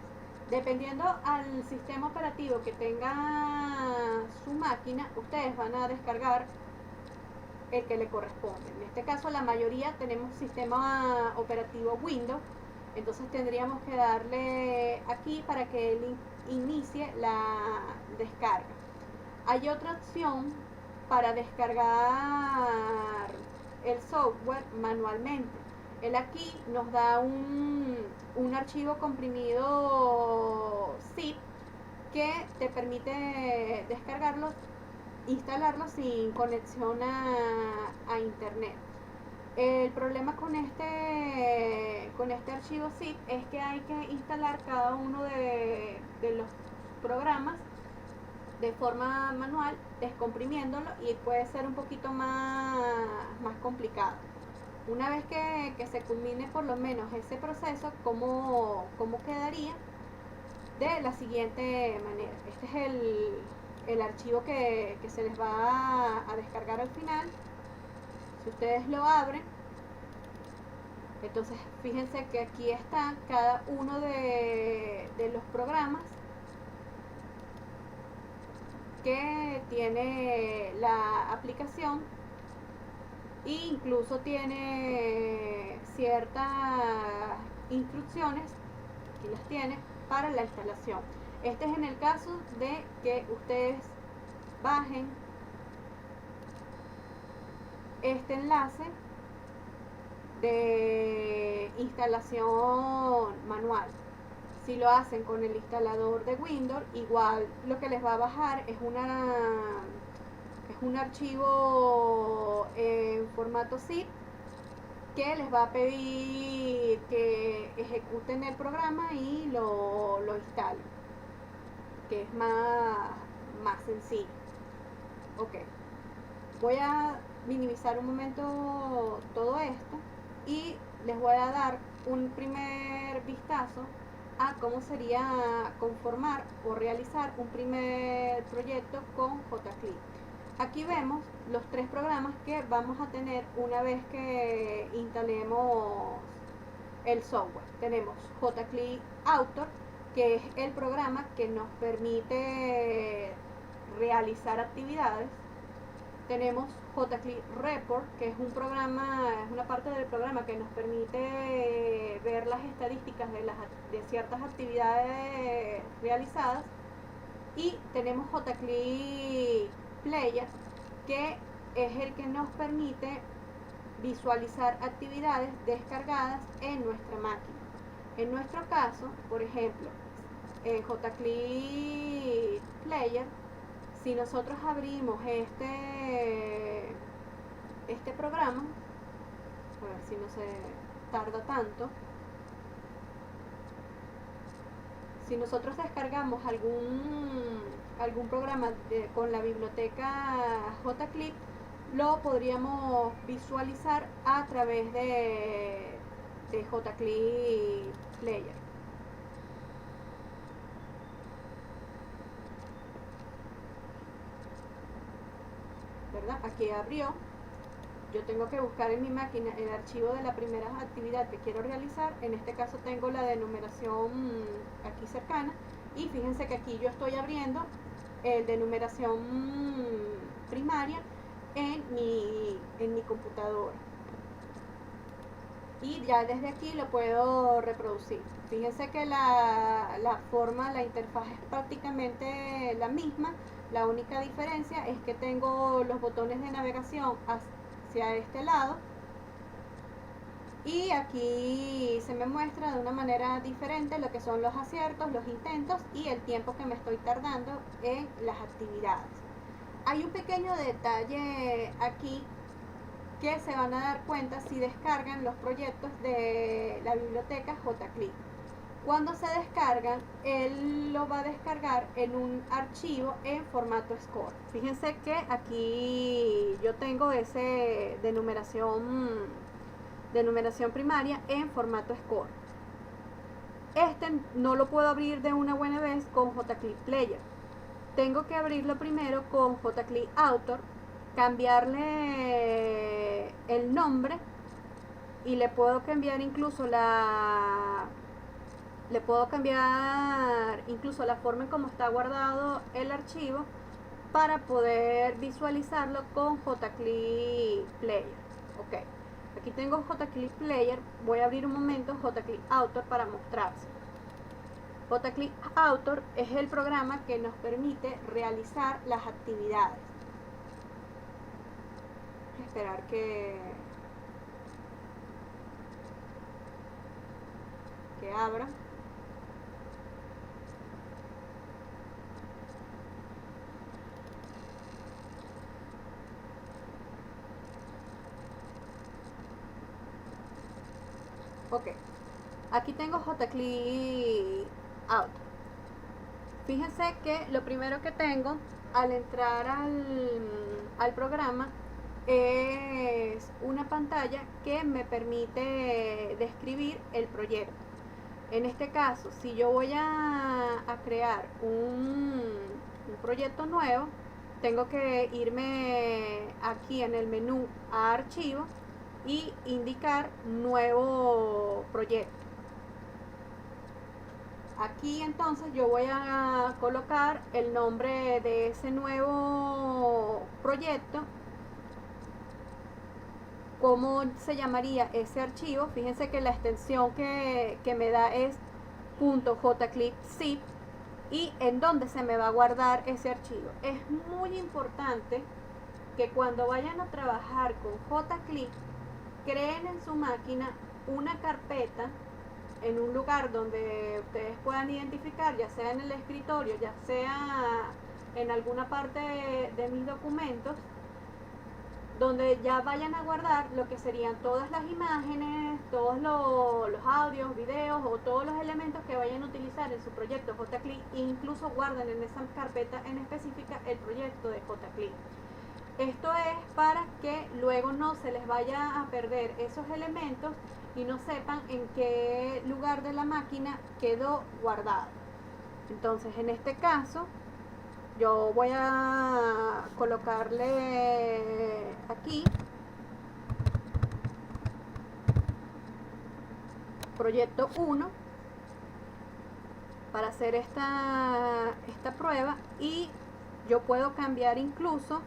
Dependiendo al sistema operativo que tenga su máquina, ustedes van a descargar el que le corresponde. En este caso, la mayoría tenemos sistema operativo Windows, entonces tendríamos que darle aquí para que él inicie la descarga. Hay otra opción para descargar el software manualmente. Él aquí nos da un archivo comprimido zip que te permite descargarlo, instalarlo sin conexión a internet. El problema con este archivo zip es que hay que instalar cada uno de los programas de forma manual, descomprimiéndolo, y puede ser un poquito más complicado. Una vez que se culmine por lo menos ese proceso, ¿cómo quedaría? De la siguiente manera. Este es el archivo que se les va a descargar al final. Si ustedes lo abren, entonces fíjense que aquí está cada uno de los programas que tiene la aplicación, e incluso tiene ciertas instrucciones, aquí las tiene, para la instalación. Este es en el caso de que ustedes bajen este enlace de instalación manual. Si lo hacen con el instalador de Windows, igual lo que les va a bajar es un archivo en formato zip que les va a pedir que ejecuten el programa y lo instalen, que es más sencillo. Ok, voy a minimizar un momento todo esto y les voy a dar un primer vistazo a cómo sería conformar o realizar un primer proyecto con JClip. Aquí vemos los 3 programas que vamos a tener una vez que instalemos el software. Tenemos JClip Author, que es el programa que nos permite realizar actividades. Tenemos JClip Report, que es un programa, es una parte del programa que nos permite ver las estadísticas de ciertas actividades realizadas. Y tenemos JClip Player, que es el que nos permite visualizar actividades descargadas en nuestra máquina. En nuestro caso, por ejemplo, JClip Player, si nosotros abrimos este programa, a ver si no se tarda tanto, si nosotros descargamos algún programa con la biblioteca JClip, lo podríamos visualizar a través de JClip Player. ¿Verdad? Aquí abrió. Yo tengo que buscar en mi máquina el archivo de la primera actividad que quiero realizar. En este caso tengo la de numeración aquí cercana. Y fíjense que aquí yo estoy abriendo el de numeración primaria en mi computadora. Y ya desde aquí lo puedo reproducir. Fíjense que la interfaz es prácticamente la misma. La única diferencia es que tengo los botones de navegación hacia este lado y aquí se me muestra de una manera diferente lo que son los aciertos, los intentos y el tiempo que me estoy tardando en las actividades. Hay un pequeño detalle aquí que se van a dar cuenta si descargan los proyectos de la biblioteca JClip. Cuando se descargan, él lo va a descargar en un archivo en formato SCORE. Fíjense que aquí yo tengo ese de numeración primaria en formato SCORE. Este no lo puedo abrir de una buena vez con JClip Player. Tengo que abrirlo primero con JClip Author, cambiarle el nombre y le puedo cambiar incluso la forma en cómo está guardado el archivo para poder visualizarlo con JClip Player. Ok, aquí tengo JClip Player, voy a abrir un momento JClip Author para mostrarse. JClip Author es el programa que nos permite realizar las actividades. Esperar que abra. Ok, aquí tengo JClip Author. Fíjense que lo primero que tengo al entrar al programa es una pantalla pantalla que me permite describir el proyecto. En este caso, si yo voy a crear un proyecto nuevo, tengo que irme aquí en el menú a archivo y indicar nuevo proyecto. Aquí entonces yo voy a colocar el nombre de ese nuevo proyecto. ¿Cómo se llamaría ese archivo? Fíjense que la extensión que me da es .jclip-zip y en dónde se me va a guardar ese archivo. Es muy importante que cuando vayan a trabajar con jclip, creen en su máquina una carpeta en un lugar donde ustedes puedan identificar, ya sea en el escritorio, ya sea en alguna parte de mis documentos, donde ya vayan a guardar lo que serían todas las imágenes, todos los audios, videos o todos los elementos que vayan a utilizar en su proyecto jclip, incluso guarden en esa carpeta en específica el proyecto de jclip. Esto es para que luego no se les vaya a perder esos elementos y no sepan en qué lugar de la máquina quedó guardado. Entonces, en este caso, yo voy a colocarle aquí proyecto 1 para hacer esta prueba, y yo puedo cambiar incluso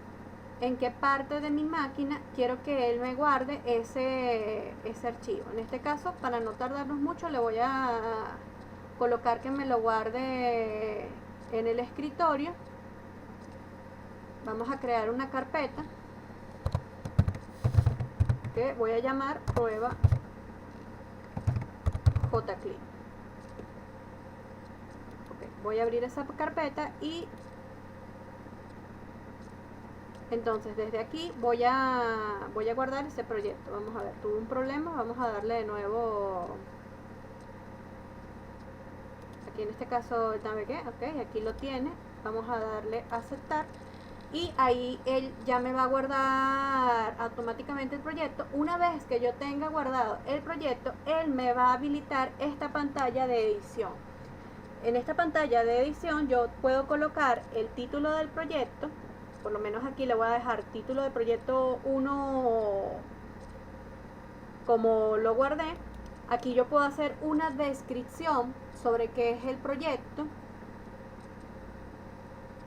en qué parte de mi máquina quiero que él me guarde ese archivo. En este caso, para no tardarnos mucho, le voy a colocar que me lo guarde en el escritorio. Vamos a crear una carpeta que voy a llamar prueba jclip. Okay, voy a abrir esa carpeta y entonces desde aquí voy a guardar ese proyecto. Vamos a ver, tuve un problema, vamos a darle de nuevo. Aquí en este caso navegué, ok, aquí lo tiene. Vamos a darle a aceptar y ahí él ya me va a guardar automáticamente el proyecto. Una vez que yo tenga guardado el proyecto, él me va a habilitar esta pantalla de edición. En esta pantalla de edición yo puedo colocar el título del proyecto. Por lo menos aquí le voy a dejar título de proyecto 1 como lo guardé. Aquí yo puedo hacer una descripción sobre qué es el proyecto.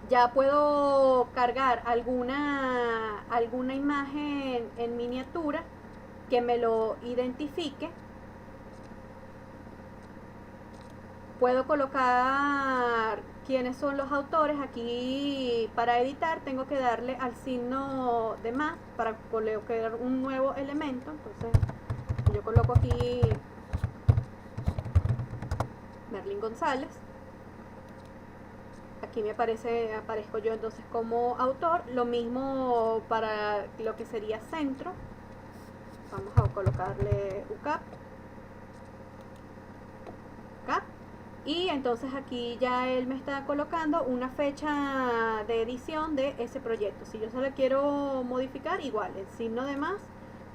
Ya puedo cargar alguna imagen en miniatura que me lo identifique. Puedo colocar quiénes son los autores. Aquí para editar tengo que darle al signo de más para colocar un nuevo elemento. Entonces yo coloco aquí Merlin González. Aquí me aparezco yo entonces como autor. Lo mismo para lo que sería centro. Vamos a colocarle UCAP. Y entonces aquí ya él me está colocando una fecha de edición de ese proyecto. Si yo se lo quiero modificar, igual, el signo de más,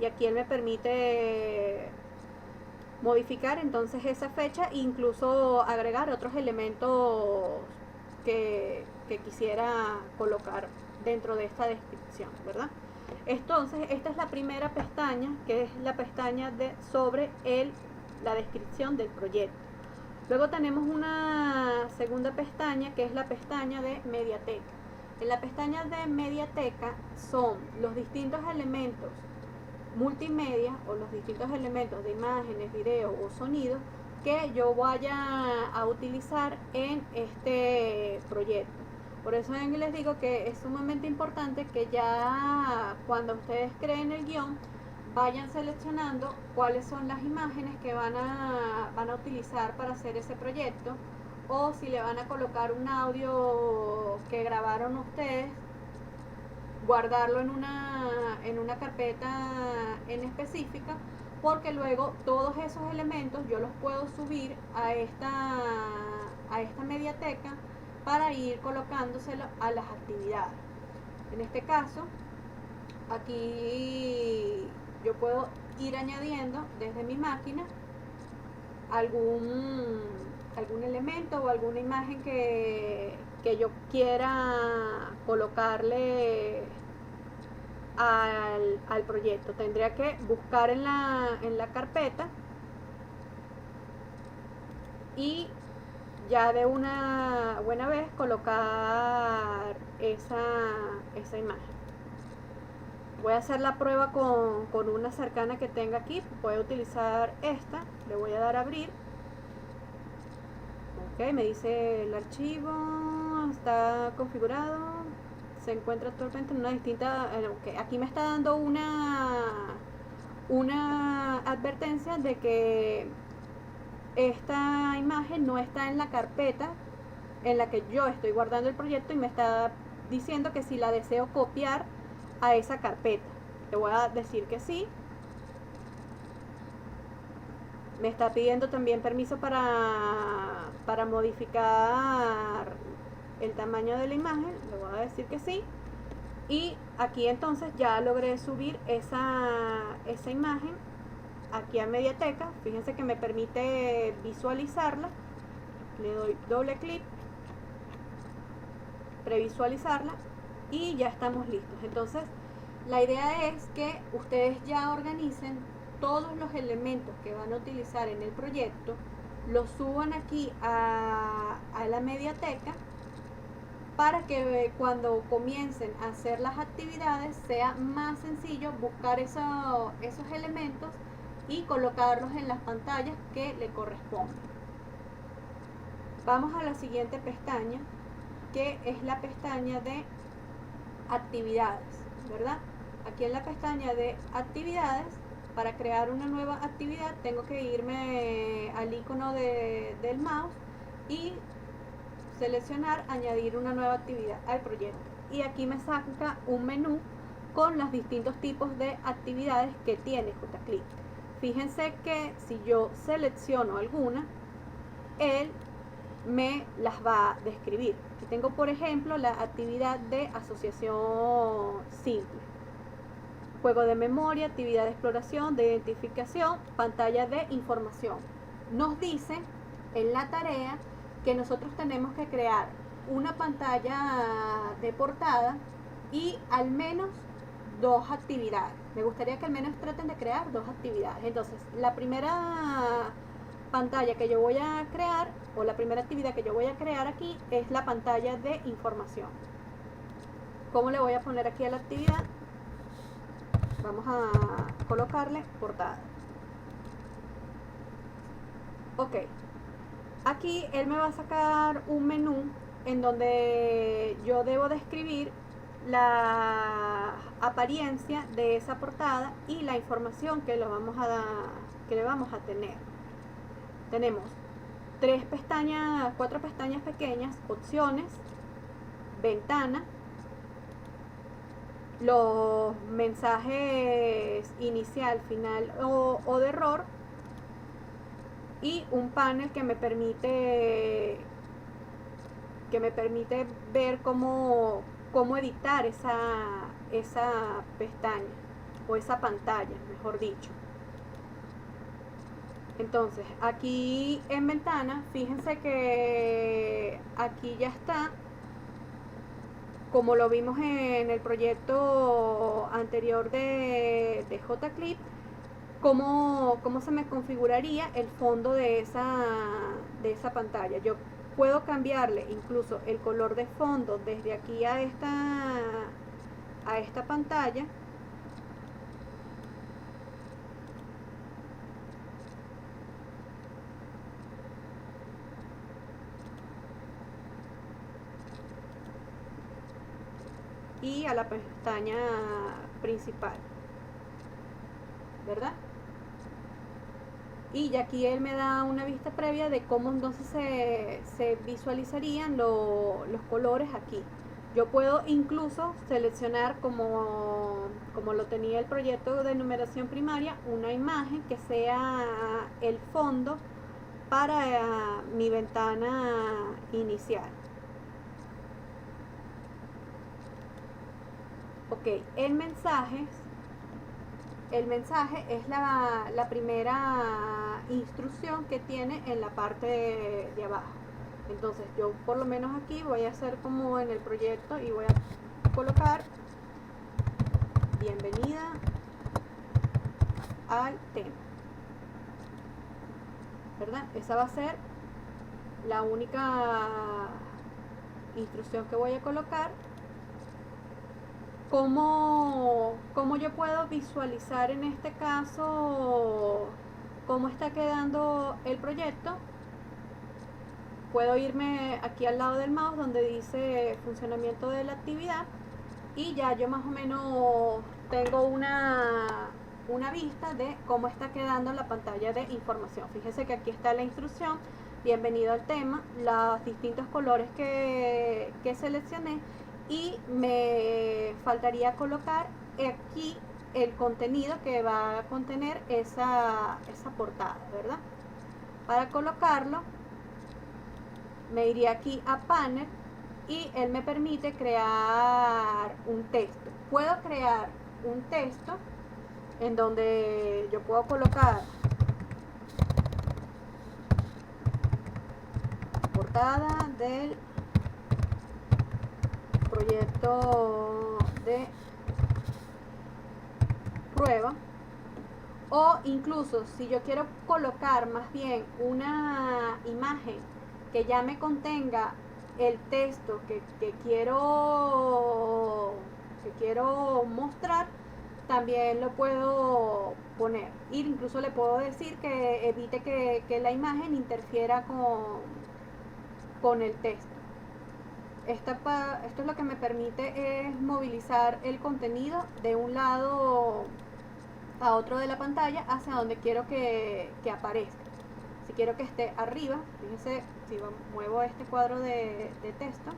y aquí él me permite modificar entonces esa fecha e incluso agregar otros elementos que quisiera colocar dentro de esta descripción, ¿verdad? Entonces, esta es la primera pestaña, que es la pestaña sobre la descripción del proyecto. Luego tenemos una segunda pestaña, que es la pestaña de Mediateca. En la pestaña de Mediateca son los distintos elementos multimedia o los distintos elementos de imágenes, videos o sonidos que yo vaya a utilizar en este proyecto. Por eso les digo que es sumamente importante que ya cuando ustedes creen el guión vayan seleccionando cuáles son las imágenes que van a utilizar para hacer ese proyecto, o si le van a colocar un audio que grabaron ustedes, guardarlo en una carpeta en específica, porque luego todos esos elementos yo los puedo subir a esta mediateca para ir colocándoselo a las actividades. En este caso, aquí yo puedo ir añadiendo desde mi máquina algún elemento o alguna imagen que yo quiera colocarle al proyecto. Tendría que buscar en la carpeta y ya de una buena vez colocar esa imagen. Voy a hacer la prueba con una cercana que tenga aquí. Voy a utilizar esta, le voy a dar a abrir. Ok, me dice el archivo está configurado, se encuentra actualmente en una distinta. Okay, aquí me está dando una advertencia de que esta imagen no está en la carpeta en la que yo estoy guardando el proyecto y me está diciendo que si la deseo copiar a esa carpeta. Le voy a decir que sí. Me está pidiendo también permiso para modificar el tamaño de la imagen. Le voy a decir que sí. Y aquí entonces ya logré subir esa imagen aquí a Mediateca. Fíjense que me permite visualizarla. Le doy doble clic, previsualizarla y ya estamos listos. Entonces la idea es que ustedes ya organicen todos los elementos que van a utilizar en el proyecto, los suban aquí a la Mediateca para que cuando comiencen a hacer las actividades sea más sencillo buscar esos elementos y colocarlos en las pantallas que le corresponden. Vamos a la siguiente pestaña, que es la pestaña de actividades, ¿verdad? Aquí en la pestaña de actividades, para crear una nueva actividad tengo que irme al icono del mouse y seleccionar añadir una nueva actividad al proyecto, y aquí me saca un menú con los distintos tipos de actividades que tiene JClip. Fíjense que si yo selecciono alguna, él me las va a describir. Aquí tengo, por ejemplo, la actividad de asociación simple, juego de memoria, actividad de exploración, de identificación, pantalla de información. Nos dice en la tarea que nosotros tenemos que crear una pantalla de portada y al menos 2 actividades. Me gustaría que al menos traten de crear 2 actividades. Entonces, la primera pantalla que yo voy a crear, o la primera actividad que yo voy a crear aquí, es la pantalla de información. ¿Cómo le voy a poner aquí a la actividad? Vamos a colocarle portada. Ok, aquí él me va a sacar un menú en donde yo debo describir la apariencia de esa portada y la información que le vamos a tener. Tenemos 4 pestañas pequeñas: opciones, ventana, los mensajes inicial, final o de error, y un panel que me permite ver cómo editar esa pestaña o esa pantalla, mejor dicho. Entonces, aquí en ventana, fíjense que aquí ya está, como lo vimos en el proyecto anterior de JClip, cómo se me configuraría el fondo de esa pantalla. Yo puedo cambiarle incluso el color de fondo desde aquí a esta pantalla. Y a la pestaña principal, ¿verdad? Y aquí él me da una vista previa de cómo entonces se visualizarían los colores aquí. Yo puedo incluso seleccionar, como lo tenía el proyecto de numeración primaria, una imagen que sea el fondo para mi ventana inicial. Ok, en mensajes el mensaje es la primera instrucción que tiene en la parte de abajo. Entonces yo por lo menos aquí voy a hacer como en el proyecto y voy a colocar bienvenida al tema, ¿verdad? Esa va a ser la única instrucción que voy a colocar. ¿Cómo yo puedo visualizar en este caso cómo está quedando el proyecto? Puedo irme aquí al lado del mouse donde dice funcionamiento de la actividad y ya yo más o menos tengo una vista de cómo está quedando la pantalla de información. Fíjese que aquí está la instrucción, bienvenido al tema, los distintos colores que seleccioné, y me faltaría colocar aquí el contenido que va a contener esa portada, ¿verdad? Para colocarlo me iría aquí a panel y él me permite crear un texto. Puedo crear un texto en donde yo puedo colocar portada del proyecto de prueba, o incluso si yo quiero colocar más bien una imagen que ya me contenga el texto que quiero mostrar, también lo puedo poner. Y incluso le puedo decir que evite que la imagen interfiera con el texto. Esto es lo que me permite es movilizar el contenido de un lado a otro de la pantalla hacia donde quiero que aparezca. Si quiero que esté arriba, fíjense, si muevo este cuadro de texto,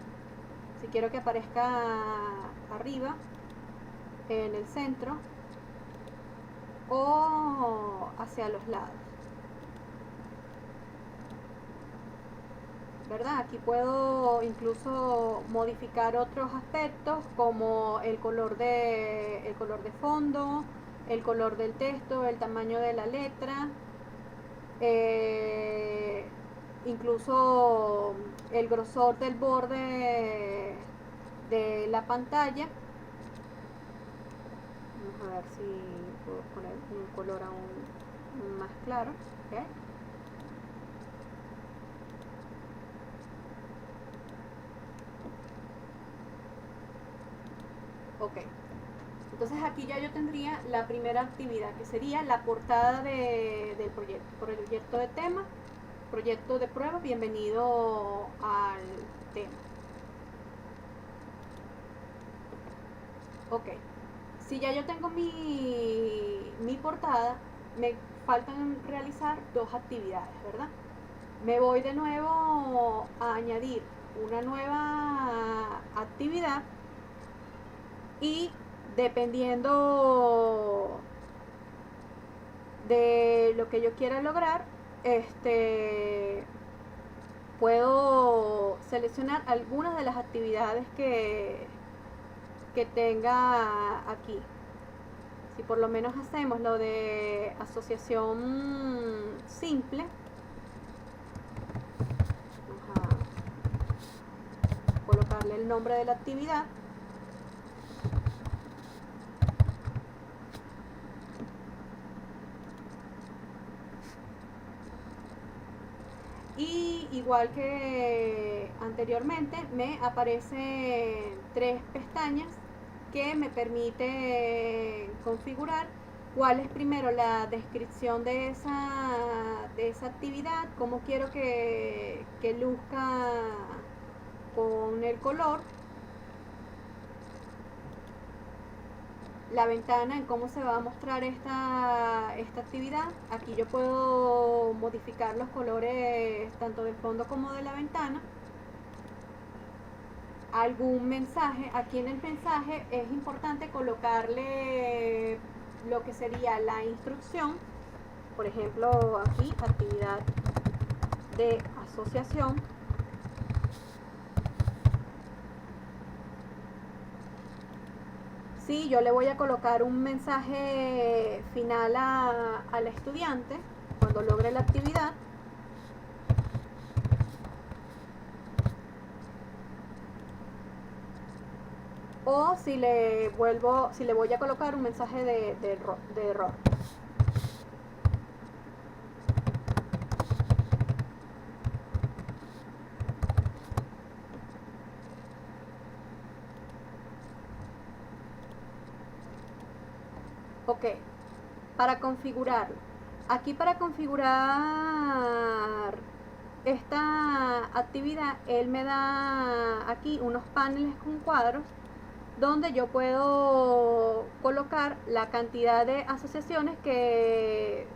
si quiero que aparezca arriba, en el centro o hacia los lados, ¿verdad? Aquí puedo incluso modificar otros aspectos como el color de fondo, el color del texto, el tamaño de la letra, incluso el grosor del borde de la pantalla. Vamos a ver si puedo poner un color aún más claro. ¿Okay? Ok, entonces aquí ya yo tendría la primera actividad, que sería la portada del proyecto de tema, proyecto de prueba, bienvenido al tema. Ok, si ya yo tengo mi portada, me faltan realizar dos actividades, ¿verdad? Me voy de nuevo a añadir una nueva actividad y dependiendo de lo que yo quiera lograr, puedo seleccionar algunas de las actividades que tenga aquí. Si por lo menos hacemos lo de asociación simple, vamos a colocarle el nombre de la actividad. Y igual que anteriormente, me aparecen tres pestañas que me permiten configurar cuál es primero la descripción de esa actividad, cómo quiero que luzca con el color, la ventana en cómo se va a mostrar esta actividad. Aquí yo puedo modificar los colores tanto del fondo como de la ventana. Algún mensaje, aquí en el mensaje es importante colocarle lo que sería la instrucción, por ejemplo aquí actividad de asociación, Sí, yo le voy a colocar un mensaje final al estudiante cuando logre la actividad. O si le voy a colocar un mensaje de error. Ok, para configurarlo. Aquí para configurar esta actividad, él me da aquí unos paneles con cuadros donde yo puedo colocar la cantidad de asociaciones que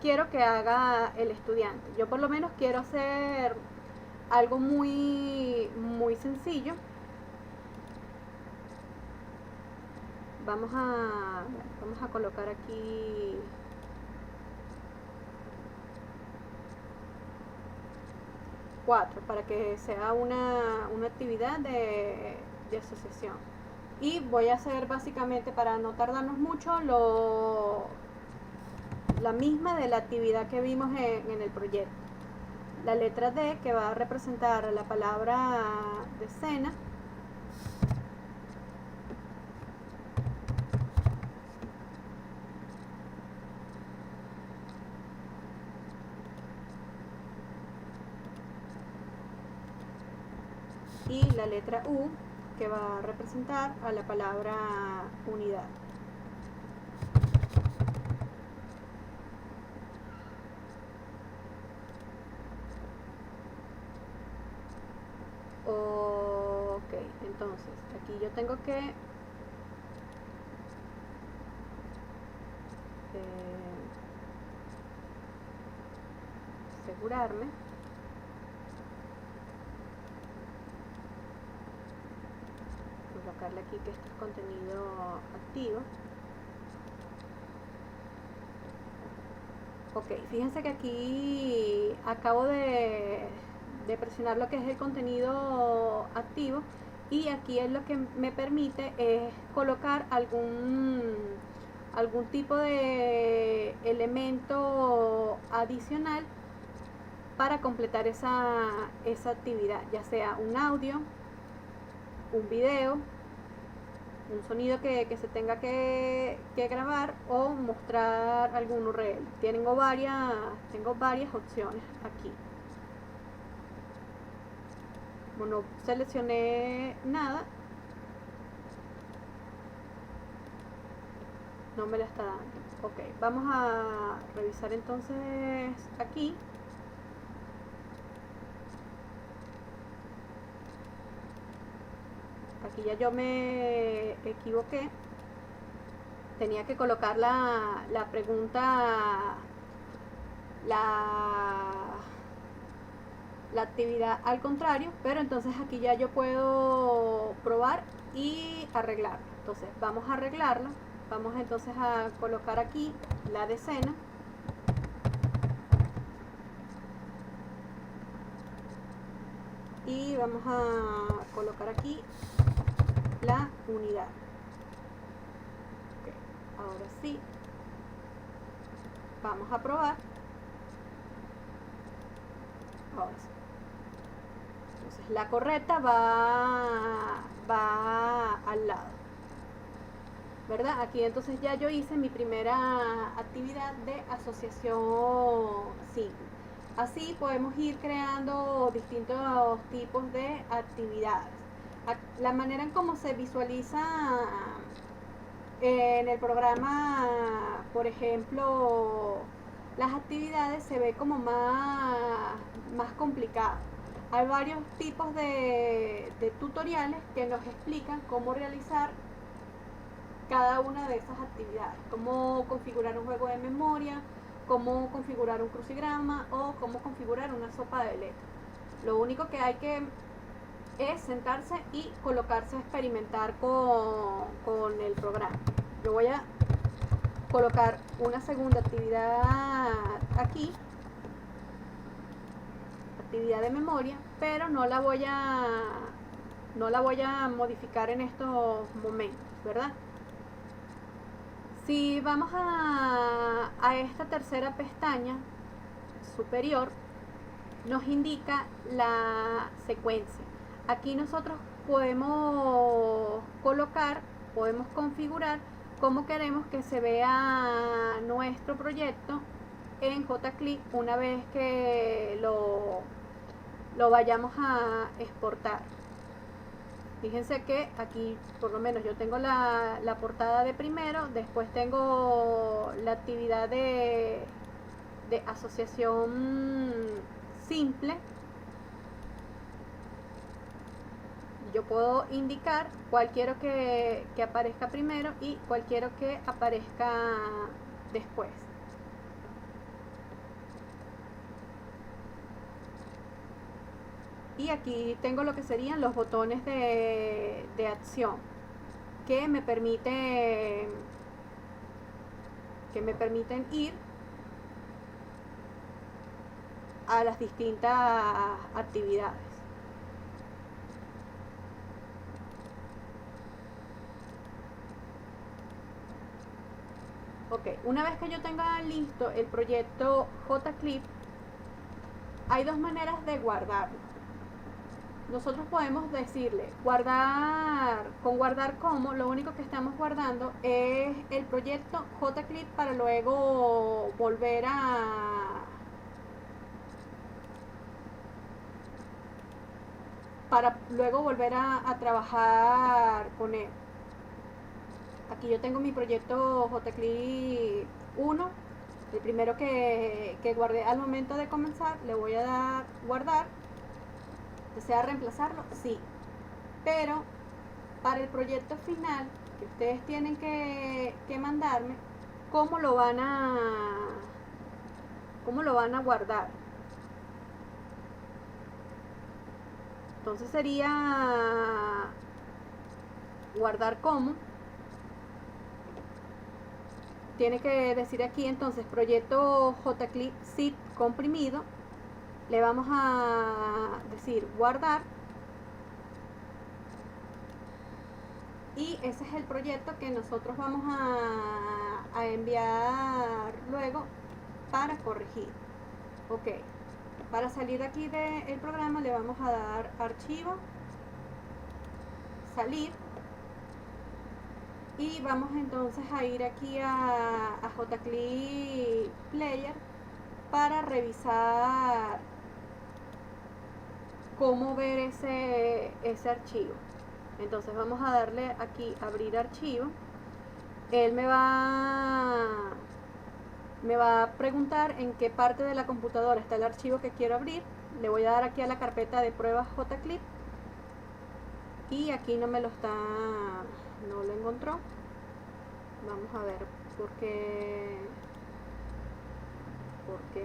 quiero que haga el estudiante. Yo por lo menos quiero hacer algo muy sencillo. Vamos a colocar aquí cuatro para que sea una actividad de asociación. Y voy a hacer básicamente, para no tardarnos mucho, la misma de la actividad que vimos en el proyecto. La letra D, que va a representar la palabra decena. Y la letra U, que va a representar a la palabra unidad. Ok, entonces aquí yo tengo que asegurarme colocarle aquí que este es contenido activo. Ok, fíjense que aquí acabo de presionar lo que es el contenido activo, y aquí es lo que me permite es colocar algún tipo de elemento adicional para completar esa actividad, ya sea un audio, un video, un sonido que se tenga que grabar, o mostrar algún URL. Tengo varias opciones aquí. Bueno, seleccioné nada, no me la está dando. Ok, vamos a revisar entonces aquí. Aquí ya yo me equivoqué. Tenía que colocar la pregunta, la actividad al contrario, pero entonces aquí ya yo puedo probar y arreglarlo. Entonces vamos a arreglarlo. Vamos entonces a colocar aquí la decena. Y vamos a colocar aquí la unidad. Okay, ahora sí. Vamos a probar. Ahora sí. Entonces la correcta va al lado, ¿verdad? Aquí entonces ya yo hice mi primera actividad de asociación simple. Así podemos ir creando distintos tipos de actividades. La manera en cómo se visualiza en el programa, por ejemplo, las actividades, se ve como más complicado. Hay varios tipos de tutoriales que nos explican cómo realizar cada una de esas actividades, cómo configurar un juego de memoria, cómo configurar un crucigrama o cómo configurar una sopa de letras. Lo único que hay que es sentarse y colocarse a experimentar con el programa. Yo voy a colocar una segunda actividad aquí, actividad de memoria, pero no la voy a modificar en estos momentos, ¿verdad? Si vamos a esta tercera pestaña superior, nos indica la secuencia. Aquí nosotros podemos colocar, podemos configurar cómo queremos que se vea nuestro proyecto en JClip una vez que lo vayamos a exportar. Fíjense que aquí por lo menos yo tengo la portada de primero, después tengo la actividad de asociación simple. Yo puedo indicar cuál quiero que aparezca primero y cuál quiero que aparezca después. Y aquí tengo lo que serían los botones de acción que me permiten ir a las distintas actividades. Ok, una vez que yo tenga listo el proyecto JClip, hay dos maneras de guardarlo. Nosotros podemos decirle guardar como, lo único que estamos guardando es el proyecto JClip para luego volver a trabajar con él. Aquí yo tengo mi proyecto JClip 1, el primero que guardé al momento de comenzar. Le voy a dar guardar. ¿Desea reemplazarlo? Sí. Pero para el proyecto final que ustedes tienen que mandarme, ¿cómo lo van a guardar? Entonces sería guardar como. Tiene que decir aquí entonces proyecto JClip zip comprimido. Le vamos a decir guardar. Y ese es el proyecto que nosotros vamos a enviar luego para corregir. Ok. Para salir aquí del programa le vamos a dar archivo, salir. Y vamos entonces a ir aquí a JClip Player para revisar cómo ver ese archivo. Entonces vamos a darle aquí abrir archivo. Él me va a preguntar en qué parte de la computadora está el archivo que quiero abrir. Le voy a dar aquí a la carpeta de pruebas JClip y aquí no me lo está, no lo encontró. Vamos a ver por qué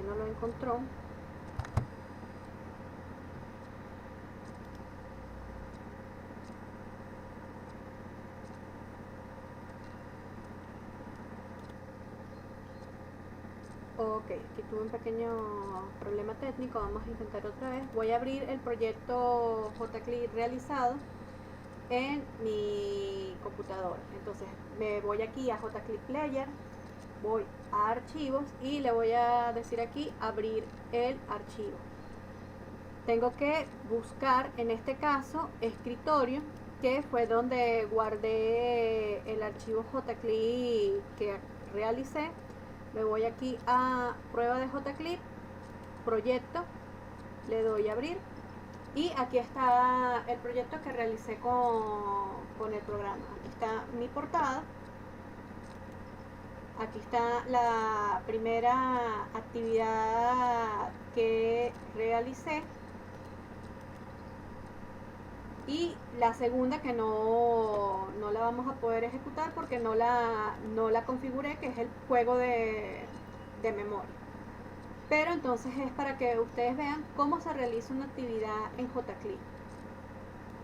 no lo encontró. Ok, aquí tuve un pequeño problema técnico, vamos a intentar otra vez. Voy a abrir el proyecto JClip realizado en mi computadora. Entonces me voy aquí a JClip Player, voy a archivos y le voy a decir aquí abrir el archivo. Tengo que buscar en este caso escritorio, que fue donde guardé el archivo JClip que realicé. Me voy aquí a prueba de JClip, proyecto, le doy a abrir y aquí está el proyecto que realicé con el programa. Aquí está mi portada, aquí está la primera actividad que realicé y la segunda que no la vamos a poder ejecutar porque no la configuré, que es el juego de memoria. Pero entonces es para que ustedes vean cómo se realiza una actividad en JClip.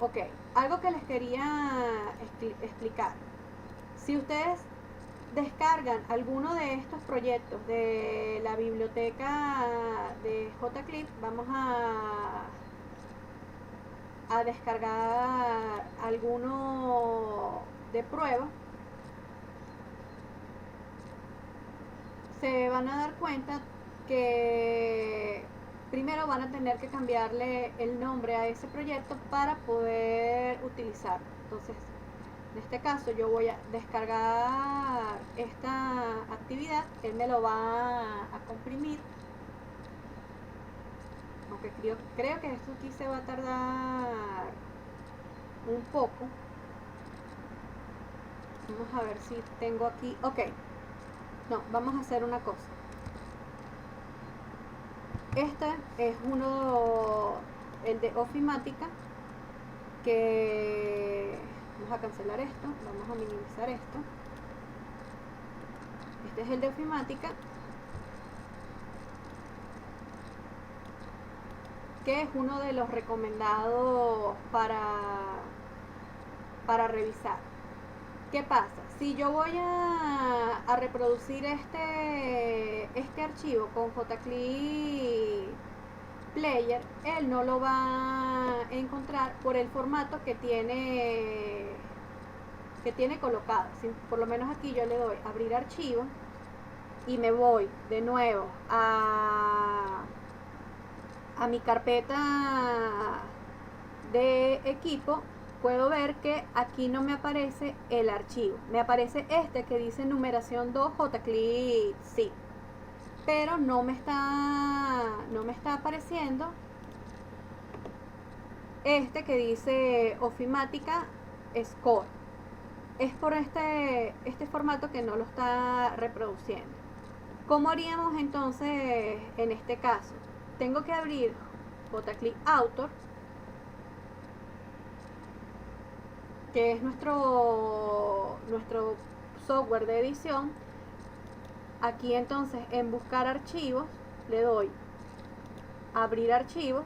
Ok, algo que les quería explicar. Si ustedes descargan alguno de estos proyectos de la biblioteca de JClip, vamos a descargar alguno de prueba. se van a dar cuenta que primero van a tener que cambiarle el nombre a ese proyecto para poder utilizarlo. Entonces, en este caso yo voy a descargar esta actividad, él me lo va a comprimir, aunque creo que esto aquí se va a tardar un poco. Vamos a ver si tengo aquí, ok, no, vamos a hacer una cosa. Este es el de Ofimática, que vamos a cancelar esto, vamos a minimizar esto. Este es el de Ofimática, que es uno de los recomendados para revisar. ¿Qué pasa? Si yo voy a reproducir este archivo con JClip Player, él no lo va a encontrar por el formato que tiene colocado. Por lo menos aquí yo le doy abrir archivo y me voy de nuevo a mi carpeta de equipo, puedo ver que aquí no me aparece el archivo, me aparece este que dice numeración 2 JClip sí, pero no me está apareciendo este que dice Ofimática Score. Es por este formato que no lo está reproduciendo. ¿Cómo haríamos entonces en este caso? Tengo que abrir JClip Author, que es nuestro software de edición. Aquí entonces en buscar archivos le doy abrir archivos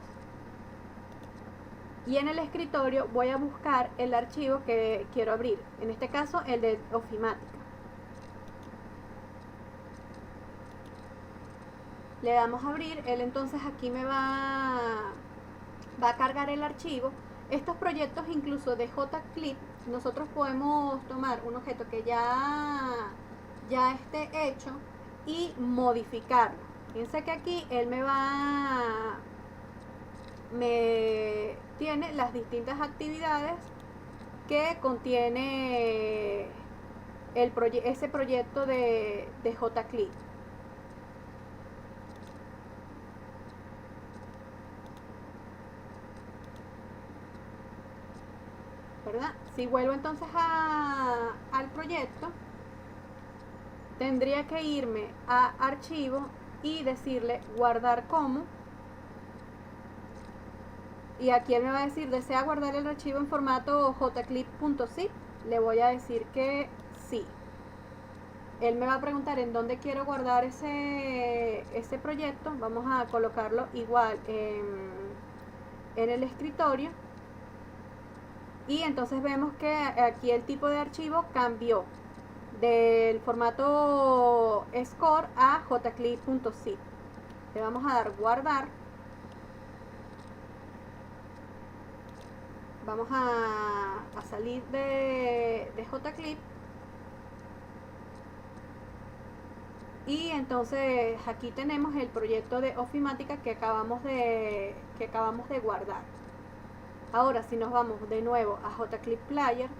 y en el escritorio voy a buscar el archivo que quiero abrir, en este caso el de Ofimática. Le damos a abrir, él entonces aquí me va a cargar el archivo. Estos proyectos incluso de JClip, nosotros podemos tomar un objeto que ya esté hecho y modificarlo. Fíjense que aquí él tiene las distintas actividades que contiene ese proyecto de JClip. ¿Verdad? Si vuelvo entonces al proyecto, tendría que irme a archivo y decirle guardar como, y aquí él me va a decir desea guardar el archivo en formato jclip.zip, le voy a decir que sí. Él me va a preguntar en dónde quiero guardar ese proyecto. Vamos a colocarlo igual en el escritorio. Y entonces vemos que aquí el tipo de archivo cambió del formato score a jclip.zip. Le vamos a dar guardar. Vamos a salir de JClip. Y entonces aquí tenemos el proyecto de Ofimática que acabamos de guardar. Ahora si nos vamos de nuevo a JClip Player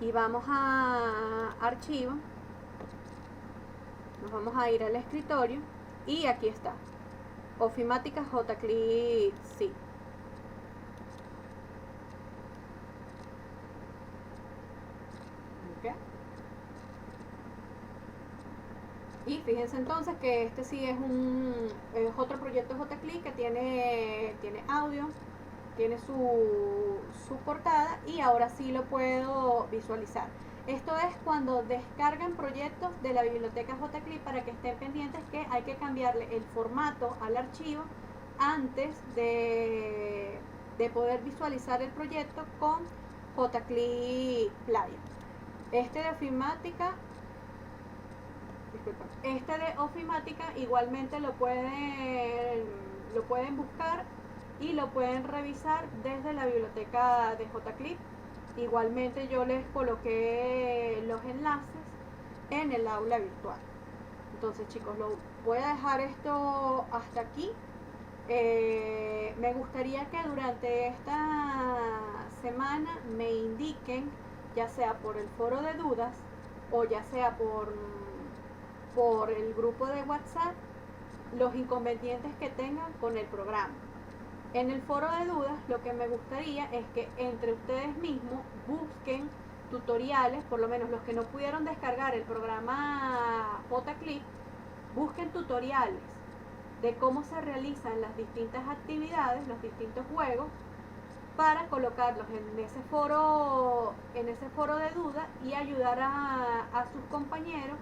y vamos a archivo, nos vamos a ir al escritorio y aquí está Ofimática JClip sí. Okay. Y fíjense entonces que este sí es otro proyecto JClip que tiene audio, tiene su portada y ahora sí lo puedo visualizar. Esto es cuando descargan proyectos de la biblioteca JClip, para que estén pendientes que hay que cambiarle el formato al archivo antes de poder visualizar el proyecto con JClip Player. Este de Ofimática igualmente lo pueden buscar y lo pueden revisar desde la biblioteca de JClip. Igualmente yo les coloqué los enlaces en el aula virtual. Entonces, chicos, lo voy a dejar esto hasta aquí. Me gustaría que durante esta semana me indiquen, ya sea por el foro de dudas o ya sea por el grupo de WhatsApp, los inconvenientes que tengan con el programa. En el foro de dudas, lo que me gustaría es que entre ustedes mismos busquen tutoriales, por lo menos los que no pudieron descargar el programa JClip, busquen tutoriales de cómo se realizan las distintas actividades, los distintos juegos, para colocarlos en ese foro de duda y ayudar a sus compañeros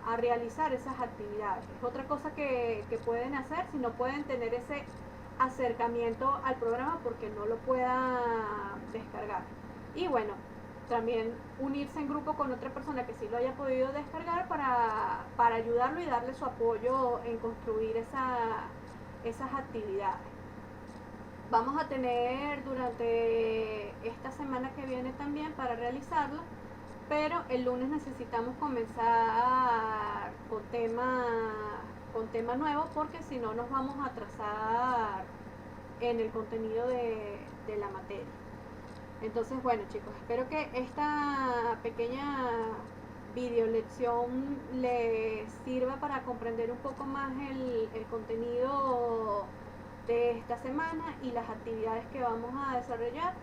a realizar esas actividades. Es otra cosa que pueden hacer si no pueden tener ese acercamiento al programa porque no lo pueda descargar. Y bueno, también unirse en grupo con otra persona que sí lo haya podido descargar para ayudarlo y darle su apoyo en construir esas actividades. Vamos a tener durante esta semana que viene también para realizarlo, pero el lunes necesitamos comenzar con tema nuevo porque si no nos vamos a atrasar en el contenido de la materia. Entonces, bueno, chicos, espero que esta pequeña video lección les sirva para comprender un poco más el contenido de esta semana y las actividades que vamos a desarrollar.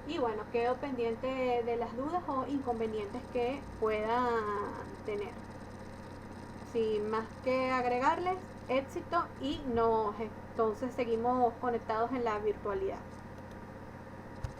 Y bueno, quedo pendiente de las dudas o inconvenientes que puedan tener. Sin más que agregarles, éxito y entonces seguimos conectados en la virtualidad.